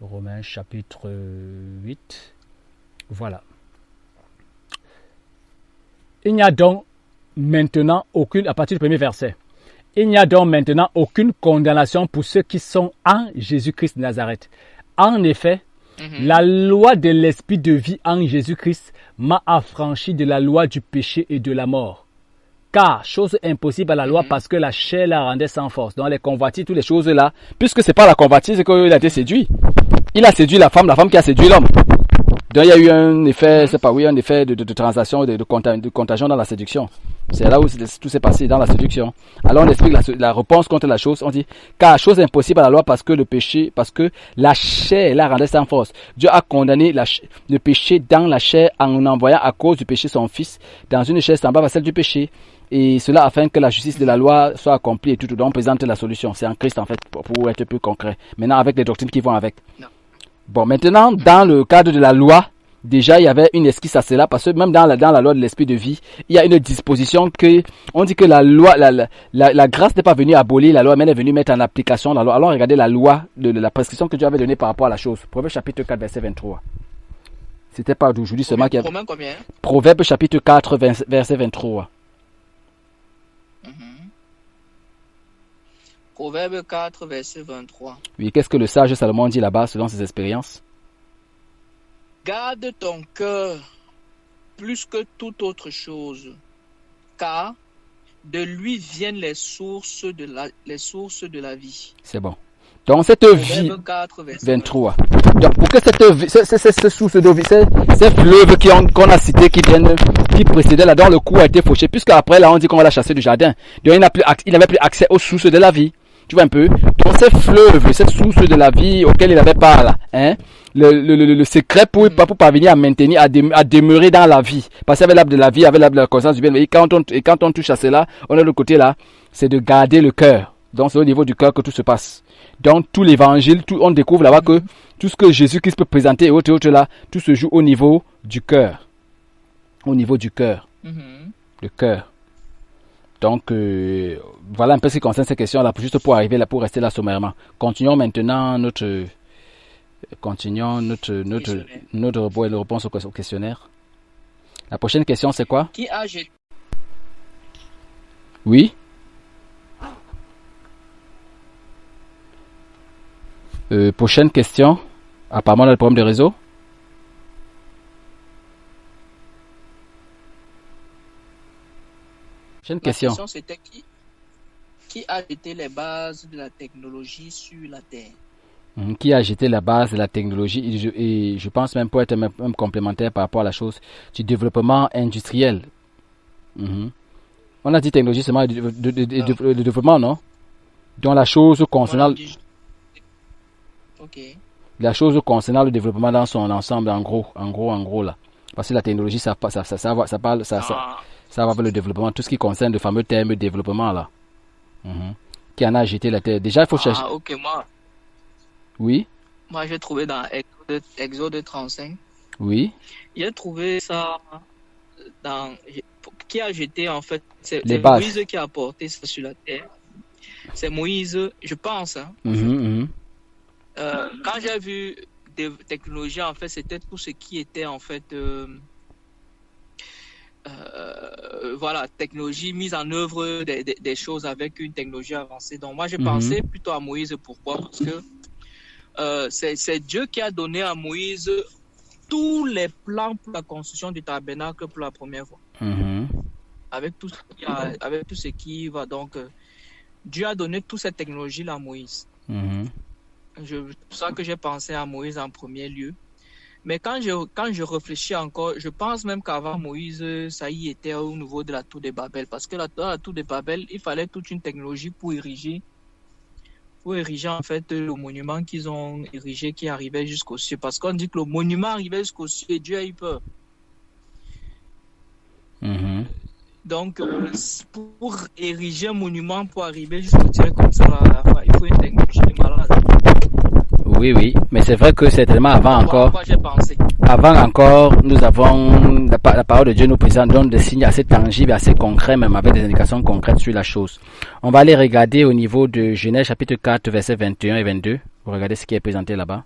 Romains chapitre 8. Voilà. Il n'y a donc maintenant aucune, à partir du premier verset, il n'y a donc maintenant aucune condamnation pour ceux qui sont en Jésus-Christ de Nazareth. En effet, la loi de l'esprit de vie en Jésus-Christ m'a affranchi de la loi du péché et de la mort. Car, chose impossible à la loi parce que la chair la rendait sans force. Donc, les convoitises, toutes les choses là, puisque c'est pas la convoitise qu'il a été séduit. Il a séduit la femme qui a séduit l'homme. Donc, il y a eu un effet, un effet de transaction, de contagion dans la séduction. C'est là où tout s'est passé, dans la séduction. Alors, on explique la réponse contre la chose. On dit, car chose impossible à la loi parce que le péché, parce que la chair la rendait sans force. Dieu a condamné le péché dans la chair en envoyant à cause du péché son fils dans une chair semblable à celle du péché. Et cela afin que la justice de la loi soit accomplie et tout. Donc, on présente la solution. C'est en Christ, en fait, pour être plus concret. Maintenant, avec les doctrines qui vont avec. Non. Bon, maintenant, dans le cadre de la loi, déjà, il y avait une esquisse à cela, parce que même dans la loi de l'esprit de vie, il y a une disposition que, on dit que la loi, la grâce n'est pas venue abolir la loi, mais elle est venue mettre en application la loi. Alors, regardez la loi de la prescription que Dieu avait donnée par rapport à la chose. Proverbe chapitre 4, verset 23. C'était pas d'aujourd'hui seulement qu'il y avait. Combien? Proverbe chapitre 4, verset 23. Proverbe 4, verset 23. Oui, qu'est-ce que le sage Salomon dit là-bas selon ses expériences? Garde ton cœur plus que toute autre chose, car de lui viennent les sources de la vie. C'est bon. Donc cette vie, 4, 23. Donc pour que cette source de vie, ces fleuves qu'on a cités qui précédaient là, dont le coup a été fauché, puisque après là on dit qu'on va la chasser du jardin. Donc il n'avait plus accès aux sources de la vie. Tu vois un peu? Donc ces fleuves, cette source de la vie auquel il n'avait pas là, hein? Le secret pour parvenir à maintenir, à demeurer dans la vie. Parce qu'il y avait l'arbre de la vie, il y avait l'arbre de la conscience du bien. Et quand on touche à cela, on est de l'autre côté là, c'est de garder le cœur. Donc c'est au niveau du cœur que tout se passe. Donc tout l'évangile, on découvre là-bas que tout ce que Jésus-Christ peut présenter et autres là, tout se joue au niveau du cœur. Au niveau du cœur. Le cœur. Donc, voilà un peu ce qui concerne ces questions-là, juste pour arriver là, pour rester là sommairement. Continuons maintenant notre réponse au questionnaire. La prochaine question, c'est quoi? Qui a jeté? Oui. Prochaine question. Apparemment, on a le problème de réseau. La question c'était qui a jeté les bases de la technologie sur la Terre? Qui a jeté la base de la technologie et je pense même pour être même complémentaire par rapport à la chose du développement industriel. On a dit technologie seulement de développement, non? Donc la chose concernant la chose concernant le développement dans son ensemble, en gros là. Parce que la technologie ça va avec le développement, tout ce qui concerne le fameux terme développement là. Qui en a jeté la terre. Déjà il faut chercher. Moi. Oui. Moi j'ai trouvé dans Exode 35. Oui. J'ai trouvé ça dans qui a jeté en fait c'est Moïse qui a apporté ça sur la terre. C'est Moïse, je pense. quand j'ai vu des technologies, en fait, c'était tout ce qui était, en fait, voilà, technologie mise en œuvre des choses avec une technologie avancée. Donc, moi, j'ai pensé plutôt à Moïse. Pourquoi? Parce que c'est Dieu qui a donné à Moïse tous les plans pour la construction du tabernacle pour la première fois. Avec tout ce qui va. Donc, Dieu a donné toute cette technologie-là à Moïse. C'est pour ça que j'ai pensé à Moïse en premier lieu. Mais quand je réfléchis encore, je pense même qu'avant Moïse, ça y était au niveau de la tour de Babel. Parce que dans la tour de Babel, il fallait toute une technologie pour ériger en fait le monument qu'ils ont érigé qui arrivait jusqu'au ciel. Parce qu'on dit que le monument arrivait jusqu'au ciel et Dieu a eu peur. Donc, pour ériger un monument, pour arriver jusqu'au ciel comme ça, il faut une technologie de malade. Oui, oui, mais c'est vrai que c'est tellement avant encore. Avant encore, nous avons la parole de Dieu nous présente donc des signes assez tangibles, assez concrets, même avec des indications concrètes sur la chose. On va aller regarder au niveau de Genèse chapitre 4, versets 21 et 22. Vous regardez ce qui est présenté là-bas.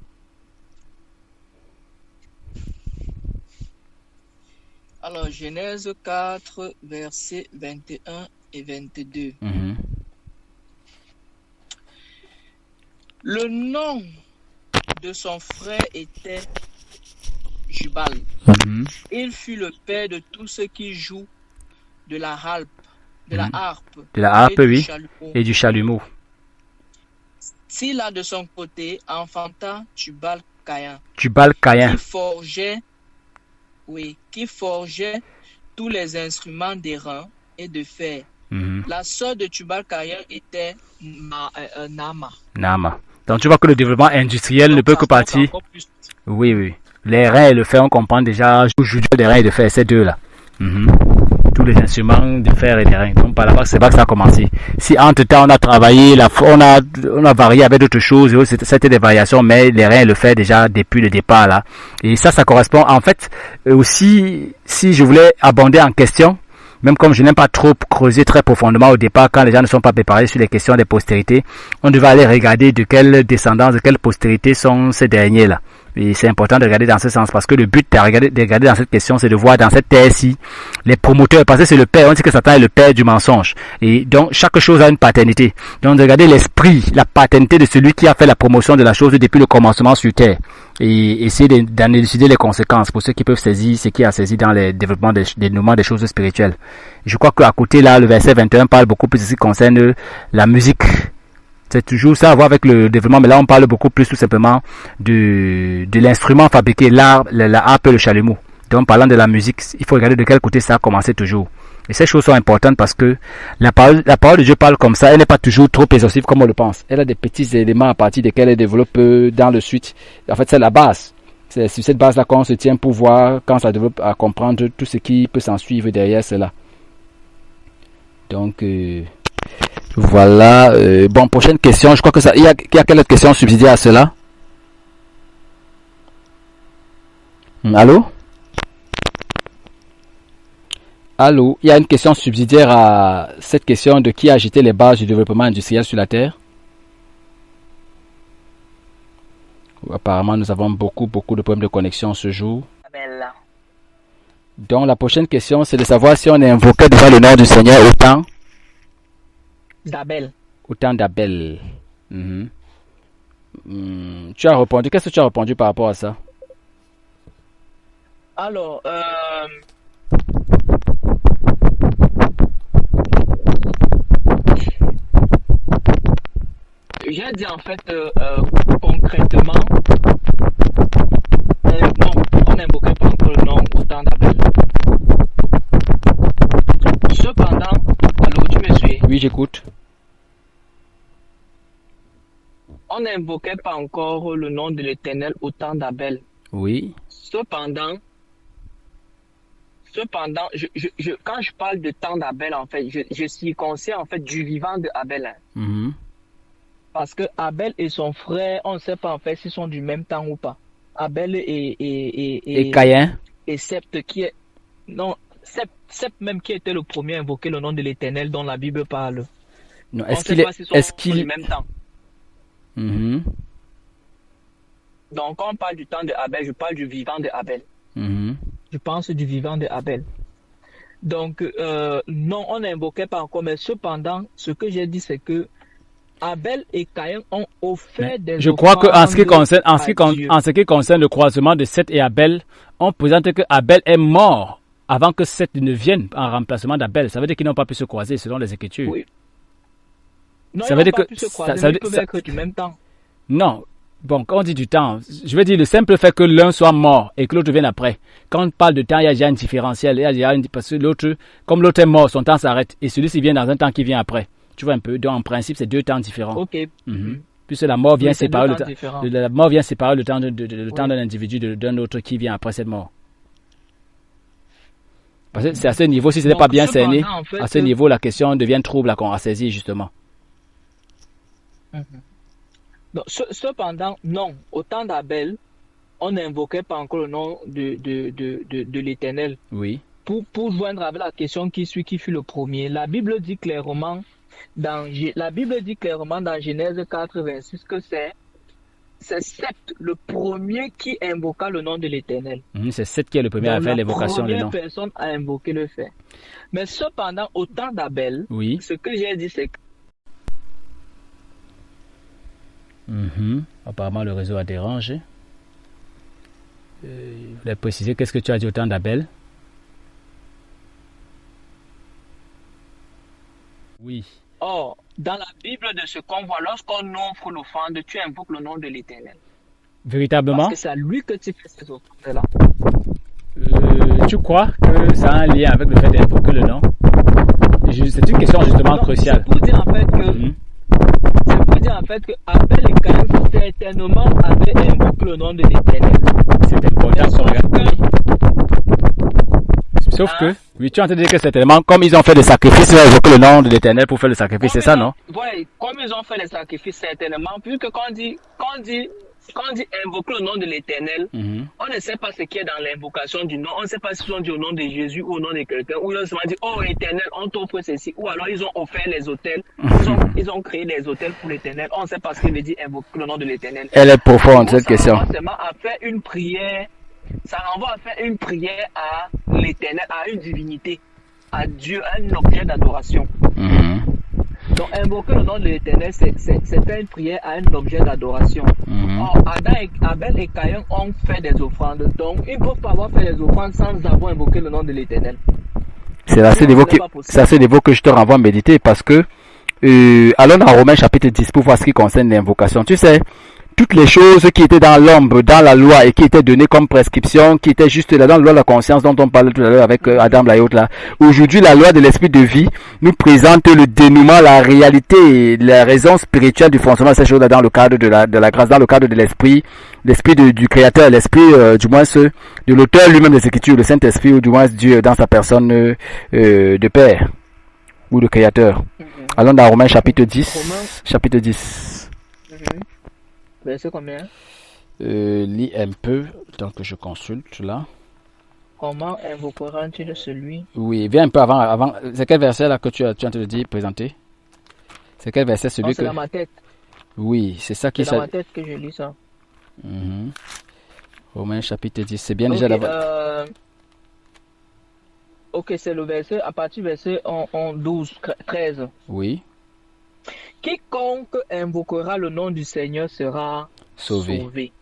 Alors, Genèse 4, versets 21 et 22. Le nom de son frère était Jubal. Il fut le père de tous ceux qui jouent de la harpe, oui, et du chalumeau. Sila de son côté enfanta Tubal-Caïn. Qui forgeait tous les instruments d'airain et de fer. La sœur de Tubal-Caïn était Naama. Donc tu vois que le développement industriel ne peut que partir. Oui. Les reins et le fer, on comprend déjà. Je des reins et de fer, ces deux-là. Tous les instruments de fer et des reins. Donc par là-bas, c'est pas que ça a commencé. Si entre-temps on a travaillé, on a varié avec d'autres choses, c'était des variations, mais les reins et le fer déjà depuis le départ là. Et ça correspond en fait aussi, si je voulais abonder en question, même comme je n'aime pas trop creuser très profondément au départ, quand les gens ne sont pas préparés sur les questions des postérités, on devait aller regarder de quelle descendance, de quelle postérité sont ces derniers-là. Et c'est important de regarder dans ce sens, parce que le but de regarder dans cette question, c'est de voir dans cette terre-ci les promoteurs, parce que c'est le père, on dit que Satan est le père du mensonge. Et donc, chaque chose a une paternité. Donc, de regarder l'esprit, la paternité de celui qui a fait la promotion de la chose depuis le commencement sur terre. Et essayer d'en élucider les conséquences pour ceux qui peuvent saisir ce qui a saisi dans le développement des dénouements des choses spirituelles. Je crois qu'à côté là, le verset 21 parle beaucoup plus de ce qui concerne la musique. C'est toujours ça à voir avec le développement, mais là on parle beaucoup plus tout simplement de l'instrument fabriqué, la harpe et le chalumeau. Donc parlant de la musique, il faut regarder de quel côté ça a commencé toujours. Et ces choses sont importantes parce que la parole de Dieu parle comme ça, elle n'est pas toujours trop exhaustive comme on le pense. Elle a des petits éléments à partir desquels elle développe dans le suite. En fait, c'est la base. C'est sur cette base-là qu'on se tient pour voir, quand ça développe, à comprendre tout ce qui peut s'en suivre derrière cela. Donc, voilà. Bon, prochaine question. Je crois que ça. Il y a quelle autre question subsidiaire à cela? Allô? Allô, il y a une question subsidiaire à cette question de qui a agité les bases du développement industriel sur la Terre. Apparemment, nous avons beaucoup de problèmes de connexion ce jour. Abel. Donc, la prochaine question, c'est de savoir si on invoquait déjà le nom du Seigneur au temps d'Abel. Au temps d'Abel. Tu as répondu. Qu'est-ce que tu as répondu par rapport à ça? Alors, j'ai dit en fait concrètement, non, on n'invoquait pas encore le nom au temps d'Abel. Cependant, allô, tu me suis? Oui, j'écoute. On n'invoquait pas encore le nom de l'Éternel au temps d'Abel. Oui. Cependant, quand je parle de temps d'Abel, en fait, je suis conscient en fait du vivant de Abel. Parce que Abel et son frère, on ne sait pas en fait s'ils sont du même temps ou pas. Abel et Caïn. Et Sept qui est... Non, Sept même qui était le premier à invoquer le nom de l'Éternel dont la Bible parle. Non, est-ce qu'il est... du même temps? Donc, quand on parle du temps de Abel, je parle du vivant de Abel. Mhm. Je pense du vivant de Abel. Donc, non, on n'invoquait pas encore, mais cependant, ce que j'ai dit, c'est que Abel et Caïn ont offert des Je crois que en ce qui concerne, Dieu. en ce qui concerne le croisement de Seth et Abel, on présente que Abel est mort avant que Seth ne vienne en remplacement d'Abel. Ça veut dire qu'ils n'ont pas pu se croiser selon les Écritures. Oui. Non, Ça ils veut n'ont dire pas que pu se ça- croiser, ça veut mais ils dire- peuvent être du même temps. Non. Bon, quand on dit du temps, je veux dire le simple fait que l'un soit mort et que l'autre vienne après. Quand on parle de temps, il y a déjà un différentiel. Parce que l'autre, comme l'autre est mort, son temps s'arrête. Et celui-ci vient dans un temps qui vient après. Tu vois un peu. Donc, en principe, c'est deux temps différents. Ok. Mhm. Puisque la mort vient Oui, c'est séparer deux le temps temps. différents. La mort vient séparer le temps le temps Oui. d'un individu d'un autre qui vient après cette mort. Parce que c'est à ce niveau, si ce n'est Donc, pas bien cerné, cependant, en fait, à ce niveau, la question devient trouble à qu'on a saisi, justement. Mhm. Donc, cependant, non, au temps d'Abel, on n'invoquait pas encore le nom de l'Éternel. Oui. Pour joindre avec la question qui suit, qui fut le premier, la Bible dit clairement dans Genèse 4, 26 que c'est Seth, le premier qui invoqua le nom de l'Éternel. C'est Seth qui est le premier à Donc, faire la l'évocation du première nom. personne à invoquer le fait. Mais cependant, au temps d'Abel, Oui. ce que j'ai dit, c'est que Apparemment, le réseau a dérangé. Je voulais préciser, qu'est-ce que tu as dit au temps d'Abel? Oui. or, dans la Bible de ce qu'on voit, lorsqu'on offre l'offrande, tu invoques le nom de l'Éternel. Véritablement? Parce que c'est à lui que tu fais ces offrandes-là. Tu crois que ça a un lien avec le fait d'invoquer le nom? C'est une question justement Non, cruciale. c'est pour dire en fait que c'est pour dire en fait que Abel et Caïn certainement avaient invoqué le nom de l'Éternel. C'est important qu'on regarde. Sauf Hein? que, oui, tu es en train de dire que certainement, comme ils ont fait des sacrifices, ils ont invoqué le nom de l'Éternel pour faire le sacrifice, c'est ça, non? Oui, comme ils ont fait les sacrifices, certainement, puisque quand on dit invoquer le nom de l'Éternel, on ne sait pas ce qui est dans l'invocation du nom, on ne sait pas si ils ont dit au nom de Jésus ou au nom de quelqu'un, ou ils ont seulement dit, oh Éternel, on t'offre ceci, ou alors ils ont offert les autels, ils ont créé des autels pour l'Éternel, on ne sait pas ce qu'il veut dire invoquer le nom de l'Éternel. Elle est profonde, cette question. Ça renvoie à faire une prière, ça renvoie à faire une prière à l'Éternel, à une divinité, à Dieu, à un objet d'adoration. Donc, invoquer le nom de l'Éternel, c'est faire une prière à un objet d'adoration. Or, Abel et Caïn ont fait des offrandes. Donc, ils ne peuvent pas avoir fait des offrandes sans avoir invoqué le nom de l'Éternel. C'est à ce niveau que je te renvoie à méditer parce que, allons dans Romains chapitre 10 pour voir ce qui concerne l'invocation. Tu sais, toutes les choses qui étaient dans l'ombre, dans la loi et qui étaient données comme prescription, qui étaient juste là dans la loi de la conscience dont on parlait tout à l'heure avec Adam Layotte là. Aujourd'hui, la loi de l'esprit de vie nous présente le dénouement, la réalité, la raison spirituelle du fonctionnement de ces choses là dans le cadre de la grâce, dans le cadre de l'esprit du créateur, l'esprit du moins de l'auteur lui-même des Écritures, le Saint-Esprit ou du moins Dieu dans sa personne de Père ou de Créateur. Allons dans Romains chapitre 10. Chapitre 10. Verset combien? Lis un peu, tant que je consulte là. Comment invoquera-t-il celui? Oui, viens un peu avant. C'est quel verset là que tu es en train de dire, présenter? C'est quel verset celui que... C'est dans ma tête. Oui, c'est ça qui... C'est dans ma tête que je lis ça. Romains chapitre 10, c'est bien déjà d'abord. Ok, c'est le verset, à partir du verset 12, 13. Oui. Quiconque invoquera le nom du Seigneur sera sauvé.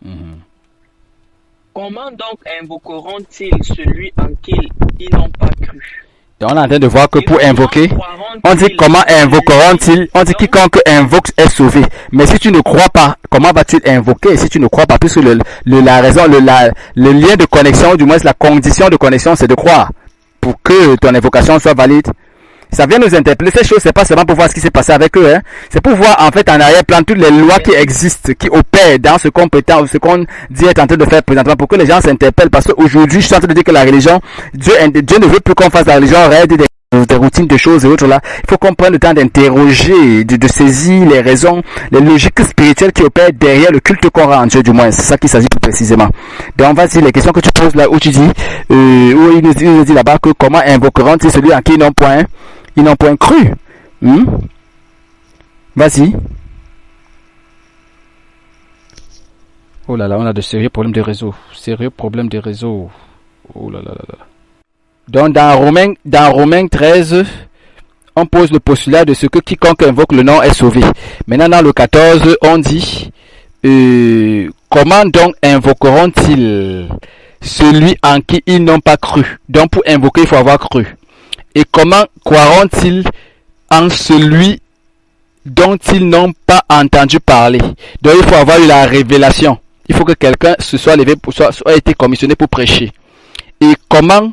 Comment donc invoqueront-ils celui en qui ils n'ont pas cru? Donc on est en train de voir que pour invoquer, on dit comment invoqueront-ils, on dit quiconque invoque est sauvé. Mais si tu ne crois pas, comment vas-tu invoquer si tu ne crois pas? Puisque la raison, le lien de connexion, du moins la condition de connexion, c'est de croire pour que ton invocation soit valide. Ça vient nous interpeller. Ces choses, c'est pas seulement pour voir ce qui s'est passé avec eux, hein. C'est pour voir, en fait, en arrière-plan, toutes les lois qui existent, qui opèrent dans ce qu'on prétend, ou ce qu'on dit être en train de faire présentement, pour que les gens s'interpellent. Parce qu'aujourd'hui, je suis en train de dire que la religion, Dieu ne veut plus qu'on fasse la religion raide, des routines de choses et autres là. Il faut qu'on prenne le temps d'interroger, de saisir les raisons, les logiques spirituelles qui opèrent derrière le culte qu'on rend en Dieu, du moins. C'est ça qu'il s'agit plus précisément. Donc, on va dire les questions que tu poses là, où tu dis, où il nous dit là-bas que comment invoqueront-ils celui en qui ils n'ont point cru. Vas-y. Oh là là, on a de sérieux problèmes de réseau. Sérieux problèmes de réseau. Oh là là là là. Donc dans Romains 13, on pose le postulat de ce que quiconque invoque le nom est sauvé. Maintenant dans le 14, on dit comment donc invoqueront-ils celui en qui ils n'ont pas cru? Donc pour invoquer, il faut avoir cru. Et comment croiront-ils en celui dont ils n'ont pas entendu parler? Donc il faut avoir eu la révélation. Il faut que quelqu'un se soit levé, soit été commissionné pour prêcher. Et comment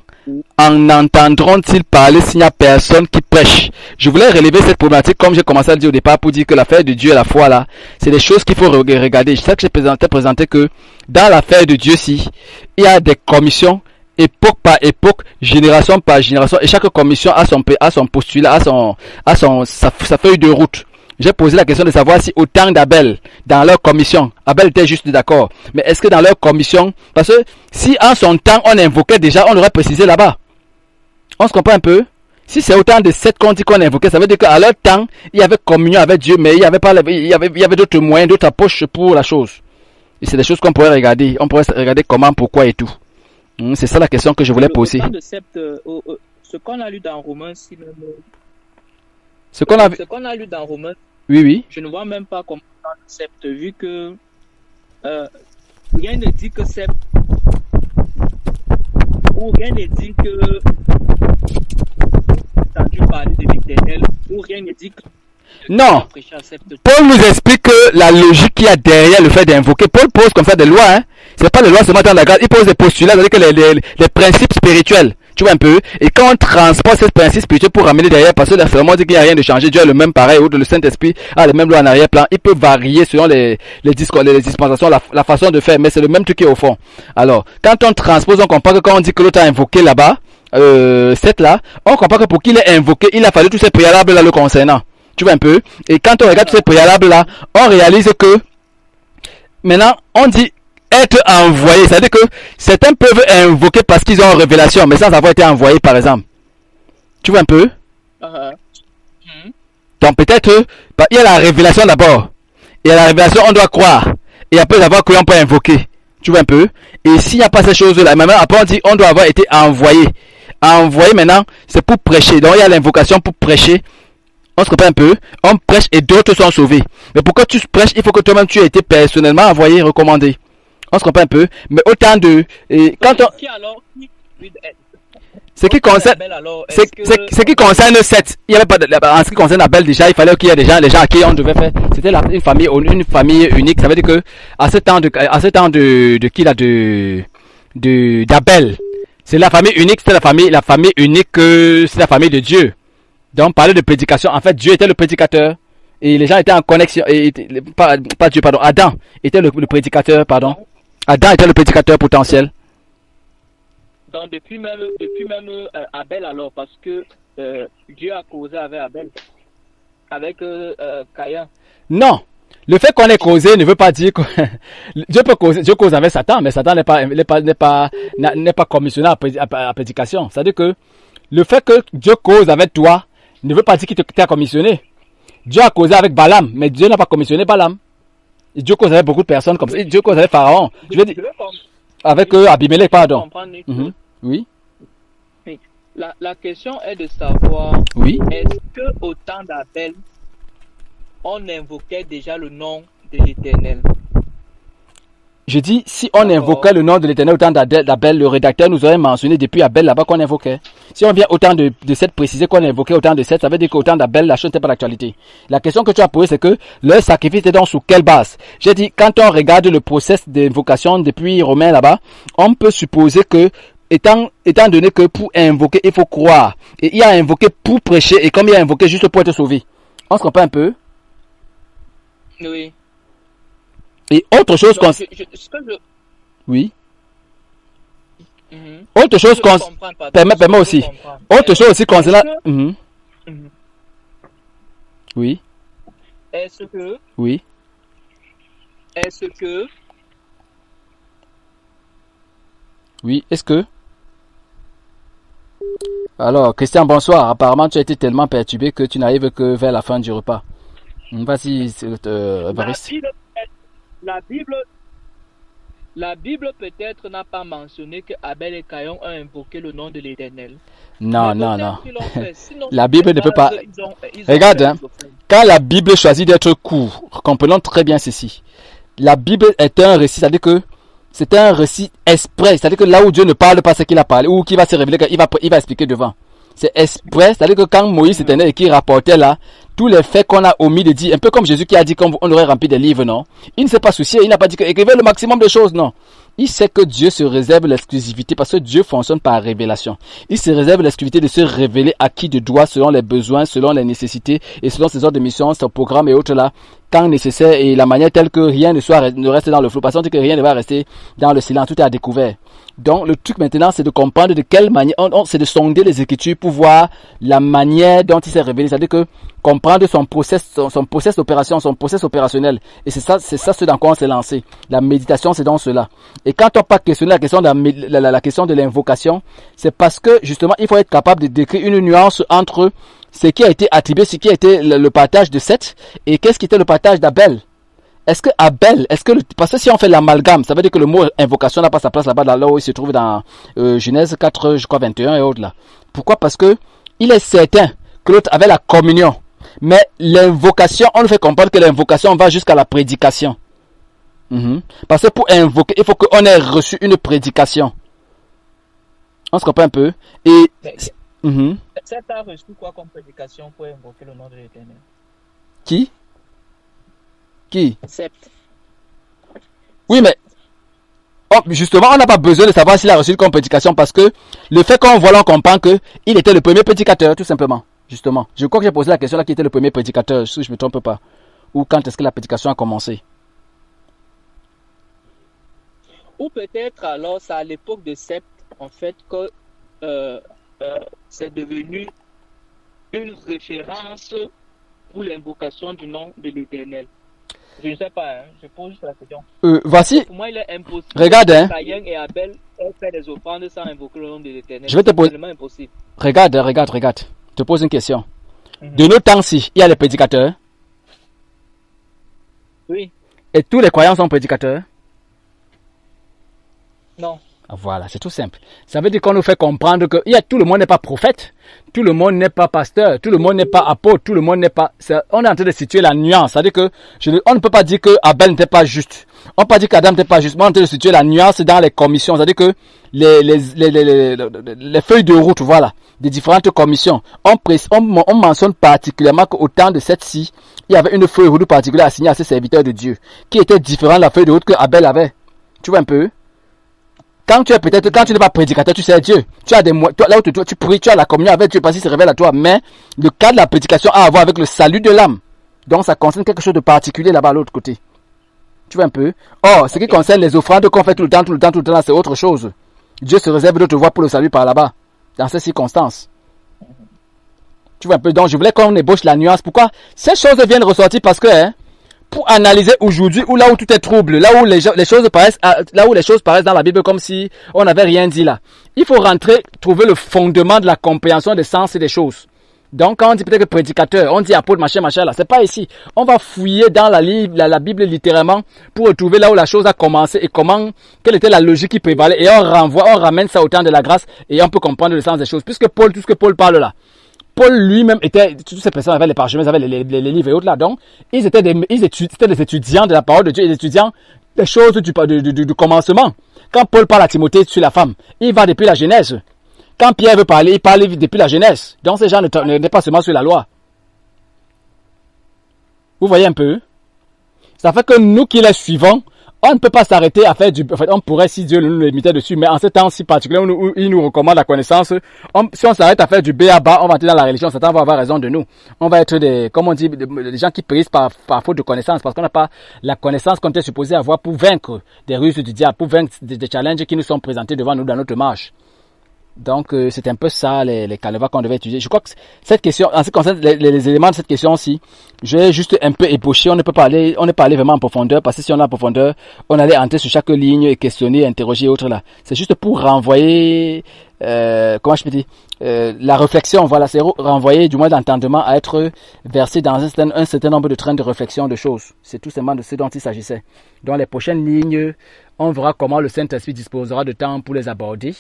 en entendront-ils parler s'il n'y a personne qui prêche? Je voulais relever cette problématique comme j'ai commencé à le dire au départ pour dire que l'affaire de Dieu et la foi là, c'est des choses qu'il faut regarder. C'est ça que j'ai présenté que dans l'affaire de Dieu, si il y a des commissions époque par époque, génération par génération, et chaque commission a son postulat, sa feuille de route. J'ai posé la question de savoir si au temps d'Abel, dans leur commission, Abel était juste d'accord, mais est-ce que dans leur commission, parce que si en son temps on invoquait déjà, on l'aurait précisé là-bas. On se comprend un peu? Si c'est au temps de Seth qu'on dit qu'on invoquait, ça veut dire qu'à leur temps, il y avait communion avec Dieu, mais il y avait d'autres moyens, d'autres approches pour la chose. Et c'est des choses qu'on pourrait regarder. On pourrait regarder comment, pourquoi et tout. C'est ça la question que je voulais poser. Ce qu'on a lu dans Romains, ce qu'on a lu dans Romains, oui. Je ne vois même pas comment dans le sceptre, vu que rien ne dit que sceptre, ou rien ne dit que entendu parler de l'Éternel, ou rien ne dit que non. Paul nous explique que la logique qu'il y a derrière le fait d'invoquer. Paul pose comme ça des lois, hein. C'est pas les lois seulement dans la grâce. Il pose des postulats, c'est-à-dire que les principes spirituels. Tu vois un peu. Et quand on transporte ces principes spirituels pour ramener derrière, parce que là, c'est dit qu'il n'y a rien de changé. Dieu est le même pareil, ou le Saint-Esprit a les mêmes lois en arrière-plan. Il peut varier selon les dispensations, la façon de faire, mais c'est le même truc qui est au fond. Alors, quand on transpose, on comprend que quand on dit que l'autre a invoqué là-bas, cette là, on comprend que pour qu'il ait invoqué, il a fallu tous ces préalables là le concernant. Tu vois un peu. Et quand on regarde tous ces préalables là, on réalise que maintenant on dit être envoyé, c'est-à-dire que certains peuvent invoquer parce qu'ils ont une révélation, mais sans avoir été envoyés par exemple. Tu vois un peu. Donc peut-être il y a la révélation d'abord. Et à la révélation on doit croire. Et après avoir cru on peut invoquer. Tu vois un peu. Et s'il n'y a pas ces choses là, maintenant après on dit on doit avoir été envoyé. Envoyé maintenant c'est pour prêcher. Donc il y a l'invocation pour prêcher. On se comprend un peu, on prêche et d'autres sont sauvés. Mais pour que tu prêches, il faut que toi-même tu aies été personnellement envoyé, recommandé. On se comprend un peu, mais autant de... quand on... Ce qui concerne 7, il y avait pas en ce qui concerne Abel déjà, il fallait qu'il y ait des gens à qui on devait faire. C'était une famille unique. Ça veut dire que à ce temps d'Abel, c'est la famille unique, c'est la famille unique, c'est la famille de Dieu. Donc, parler de prédication, en fait, Dieu était le prédicateur. Et les gens étaient en connexion. Adam était le prédicateur, pardon. Adam était le prédicateur potentiel. Donc, depuis même Abel, alors, parce que Dieu a causé avec Abel, avec Caïn. Non. Le fait qu'on ait causé ne veut pas dire que Dieu cause avec Satan, mais Satan n'est pas commissionné à prédication. C'est-à-dire que le fait que Dieu cause avec toi ne veut pas dire qu'il t'a commissionné. Dieu a causé avec Balaam, mais Dieu n'a pas commissionné Balaam. Et Dieu cause avec beaucoup de personnes comme ça. Dieu cause avec Pharaon. Je veux dire, avec Abimelech, pardon. Oui. La question est de savoir, est-ce que au temps d'Abel, on invoquait déjà le nom de l'Éternel? Je dis, si on invoquait le nom de l'Éternel au temps d'Abel, le rédacteur nous aurait mentionné depuis Abel là-bas qu'on invoquait. Si on vient au temps de Seth préciser qu'on invoquait au temps de Seth, ça veut dire qu'au temps d'Abel, la chose n'était pas d'actualité. La question que tu as posée, c'est que leur sacrifice était donc sous quelle base? J'ai dit, quand on regarde le process d'invocation depuis Romain là-bas, on peut supposer que, étant donné que pour invoquer, il faut croire. Et il a invoqué pour prêcher, et comme il a invoqué juste pour être sauvé. On se comprend un peu? Oui. Et autre chose qu'on... Oui. Autre chose qu'on... Permets aussi. Autre chose aussi concernant... Oui. Est-ce que... Oui. Est-ce que... Oui, est-ce que... Alors, Christian, bonsoir. Apparemment, tu as été tellement perturbé que tu n'arrives que vers la fin du repas. Vas-y, Evariste. La Bible La Bible peut-être n'a pas mentionné que Abel et Caïn ont invoqué le nom de l'Éternel. Non, Mais non, peut-être non. qu'ils l'ont fait. Sinon, La c'est Bible de ne peut base, pas. ils ont Regarde, fait hein, des offrandes. quand la Bible choisit d'être court, comprenons très bien ceci. La Bible est un récit, c'est-à-dire que c'est un récit exprès, c'est-à-dire que là où Dieu ne parle pas ce qu'il a parlé, ou qu'il va se révéler, il va expliquer devant. C'est exprès, c'est-à-dire que quand Moïs était né et qu'il rapportait là, tous les faits qu'on a omis de dire, un peu comme Jésus qui a dit qu'on aurait rempli des livres, non? Il ne s'est pas soucié, il n'a pas dit que écrivez le maximum de choses, non. Il sait que Dieu se réserve l'exclusivité parce que Dieu fonctionne par révélation. Il se réserve l'exclusivité de se révéler à qui de droit selon les besoins, selon les nécessités et selon ses ordres de mission, son programme et autres là, quand nécessaire et la manière telle que rien ne reste dans le flou. Parce qu'on dit que rien ne va rester dans le silence, tout est à découvert. Donc le truc maintenant c'est de comprendre de quelle manière, c'est de sonder les Écritures pour voir la manière dont il s'est révélé. C'est-à-dire que comprendre son process d'opération, son process opérationnel. Et c'est ça ce dans quoi on s'est lancé. La méditation c'est dans cela. Et quand on pas questionné la question la question de l'invocation, c'est parce que justement il faut être capable de décrire une nuance entre ce qui a été attribué, ce qui a été le partage de Seth et qu'est-ce qui était le partage d'Abel. Est-ce que Abel, parce que si on fait l'amalgame, ça veut dire que le mot invocation n'a pas sa place là-bas, là où il se trouve dans Genèse 4, je crois 21 et autres là. Pourquoi? Parce que il est certain que l'autre avait la communion. Mais l'invocation, on nous fait comprendre que l'invocation va jusqu'à la prédication. Parce que pour invoquer, il faut qu'on ait reçu une prédication. On se comprend un peu. Et Seth a reçu quoi comme prédication pour invoquer le nom de l'Éternel? Qui? Seth. Oui, mais justement, on n'a pas besoin de savoir s'il a reçu comme prédication parce que le fait qu'on voit, on comprend que il était le premier prédicateur, tout simplement. Justement, je crois que j'ai posé la question là qui était le premier prédicateur, si je me trompe pas. Ou quand est-ce que la prédication a commencé? Ou peut-être alors c'est à l'époque de Seth en fait que c'est devenu une référence pour l'invocation du nom de l'Éternel. Je ne sais pas, hein. Je pose juste la question. Voici. Pour moi, il est impossible. Regarde, hein. Caïn et Abel ont fait des offrandes sans invoquer le nom de l'Éternel. Je vais te poser. C'est impossible. Regarde. Je te pose une question. De nos temps-ci, il y a les prédicateurs. Oui. Et tous les croyants sont prédicateurs. Non. Voilà, c'est tout simple. Ça veut dire qu'on nous fait comprendre que tout le monde n'est pas prophète, tout le monde n'est pas pasteur, tout le monde n'est pas apôtre, tout le monde n'est pas... On est en train de situer la nuance. C'est-à-dire que on ne peut pas dire que Abel n'était pas juste. On ne peut pas dire qu'Adam n'était pas juste. Mais on est en train de situer la nuance dans les commissions. C'est-à-dire que les feuilles de route, voilà, des différentes commissions. On mentionne particulièrement qu'au temps de cette-ci, il y avait une feuille de route particulière assignée à ces serviteurs de Dieu, qui était différente de la feuille de route que Abel avait. Tu vois un peu? Quand tu n'es pas prédicateur, tu sais Dieu. Tu as là où tu pries, tu as la communion avec Dieu parce qu'il se révèle à toi. Mais le cas de la prédication a à voir avec le salut de l'âme. Donc ça concerne quelque chose de particulier là-bas à l'autre côté. Tu vois un peu? Or, ce qui concerne les offrandes qu'on fait tout le temps, là, c'est autre chose. Dieu se réserve d'autres voies pour le salut par là-bas. Dans ces circonstances. Tu vois un peu? Donc je voulais qu'on ébauche la nuance. Pourquoi? Ces choses viennent ressortir parce que, pour analyser aujourd'hui ou là où tout est trouble, là où les choses paraissent dans la Bible comme si on n'avait rien dit là. Il faut trouver le fondement de la compréhension des sens et des choses. Donc quand on dit peut-être prédicateur, on dit apôtre, machin là, c'est pas ici. On va fouiller dans la Bible littéralement pour retrouver là où la chose a commencé et quelle était la logique qui prévalait et on ramène ça au temps de la grâce et on peut comprendre le sens des choses. Puisque tout ce que Paul parle là. Paul lui-même toutes ces personnes avaient les parchemins, avaient les livres et autres là. Donc, c'était des étudiants de la parole de Dieu, des étudiants des choses du commencement. Quand Paul parle à Timothée sur la femme, il va depuis la Genèse. Quand Pierre veut parler, il parle depuis la Genèse. Donc, ces gens ne pas seulement sur la loi. Vous voyez un peu? Ça fait que nous qui les suivons, on ne peut pas s'arrêter à faire on pourrait, si Dieu nous limitait dessus, mais en ce temps si particulier où il nous recommande la connaissance, si on s'arrête à faire du B à bas, on va entrer dans la religion, Satan va avoir raison de nous. On va être des gens qui périssent par faute de connaissance, parce qu'on n'a pas la connaissance qu'on était supposé avoir pour vaincre des ruses du diable, pour vaincre des challenges qui nous sont présentés devant nous dans notre marche. Donc, c'est un peu ça, les canevas qu'on devait utiliser. Je crois que cette question, en ce qui concerne les éléments de cette question-ci, j'ai juste un peu ébauché. On n'est pas allé vraiment en profondeur, parce que si on est en profondeur, on allait entrer sur chaque ligne et questionner, interroger et autres là. C'est juste pour renvoyer, comment je peux dire, la réflexion, voilà, c'est renvoyer du moins l'entendement à être versé dans un certain nombre de trains de réflexion de choses. C'est tout simplement de ce dont il s'agissait. Dans les prochaines lignes, on verra comment le Saint-Esprit disposera de temps pour les aborder.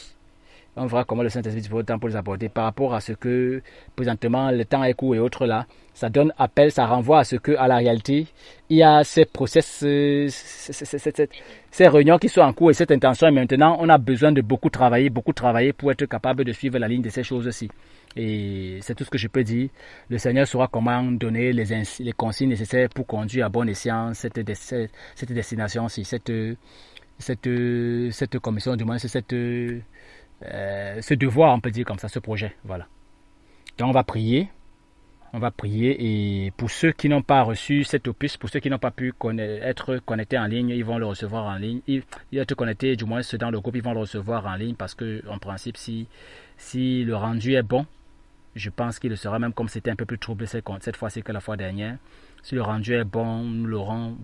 On verra comment le Saint-Esprit dispose de temps pour les aborder par rapport à ce que, présentement, le temps est court et autres là. Ça donne appel, ça renvoie à ce que, à la réalité, il y a ces process, ces réunions qui sont en cours et cette intention. Et maintenant, on a besoin de beaucoup travailler pour être capable de suivre la ligne de ces choses-ci. Et c'est tout ce que je peux dire. Le Seigneur saura comment donner les consignes nécessaires pour conduire à bon escient cette destination-ci, cette commission, du moins, c'est ce devoir, on peut dire comme ça, ce projet. Voilà. Donc, on va prier. Et pour ceux qui n'ont pas reçu cet opus, pour ceux qui n'ont pas pu être connectés en ligne, ils vont le recevoir en ligne. Ils vont être connectés, du moins ceux dans le groupe, ils vont le recevoir en ligne parce que, en principe, si le rendu est bon, je pense qu'il le sera, même comme c'était un peu plus troublé cette fois-ci que la fois dernière. Si le rendu est bon,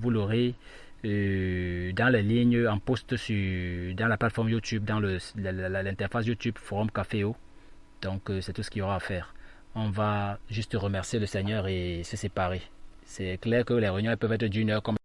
vous l'aurez dans les lignes, en post dans la plateforme YouTube, dans l'interface YouTube Forum Caféo. Donc, c'est tout ce qu'il y aura à faire. On va juste remercier le Seigneur et se séparer. C'est clair que les réunions peuvent être d'une heure comme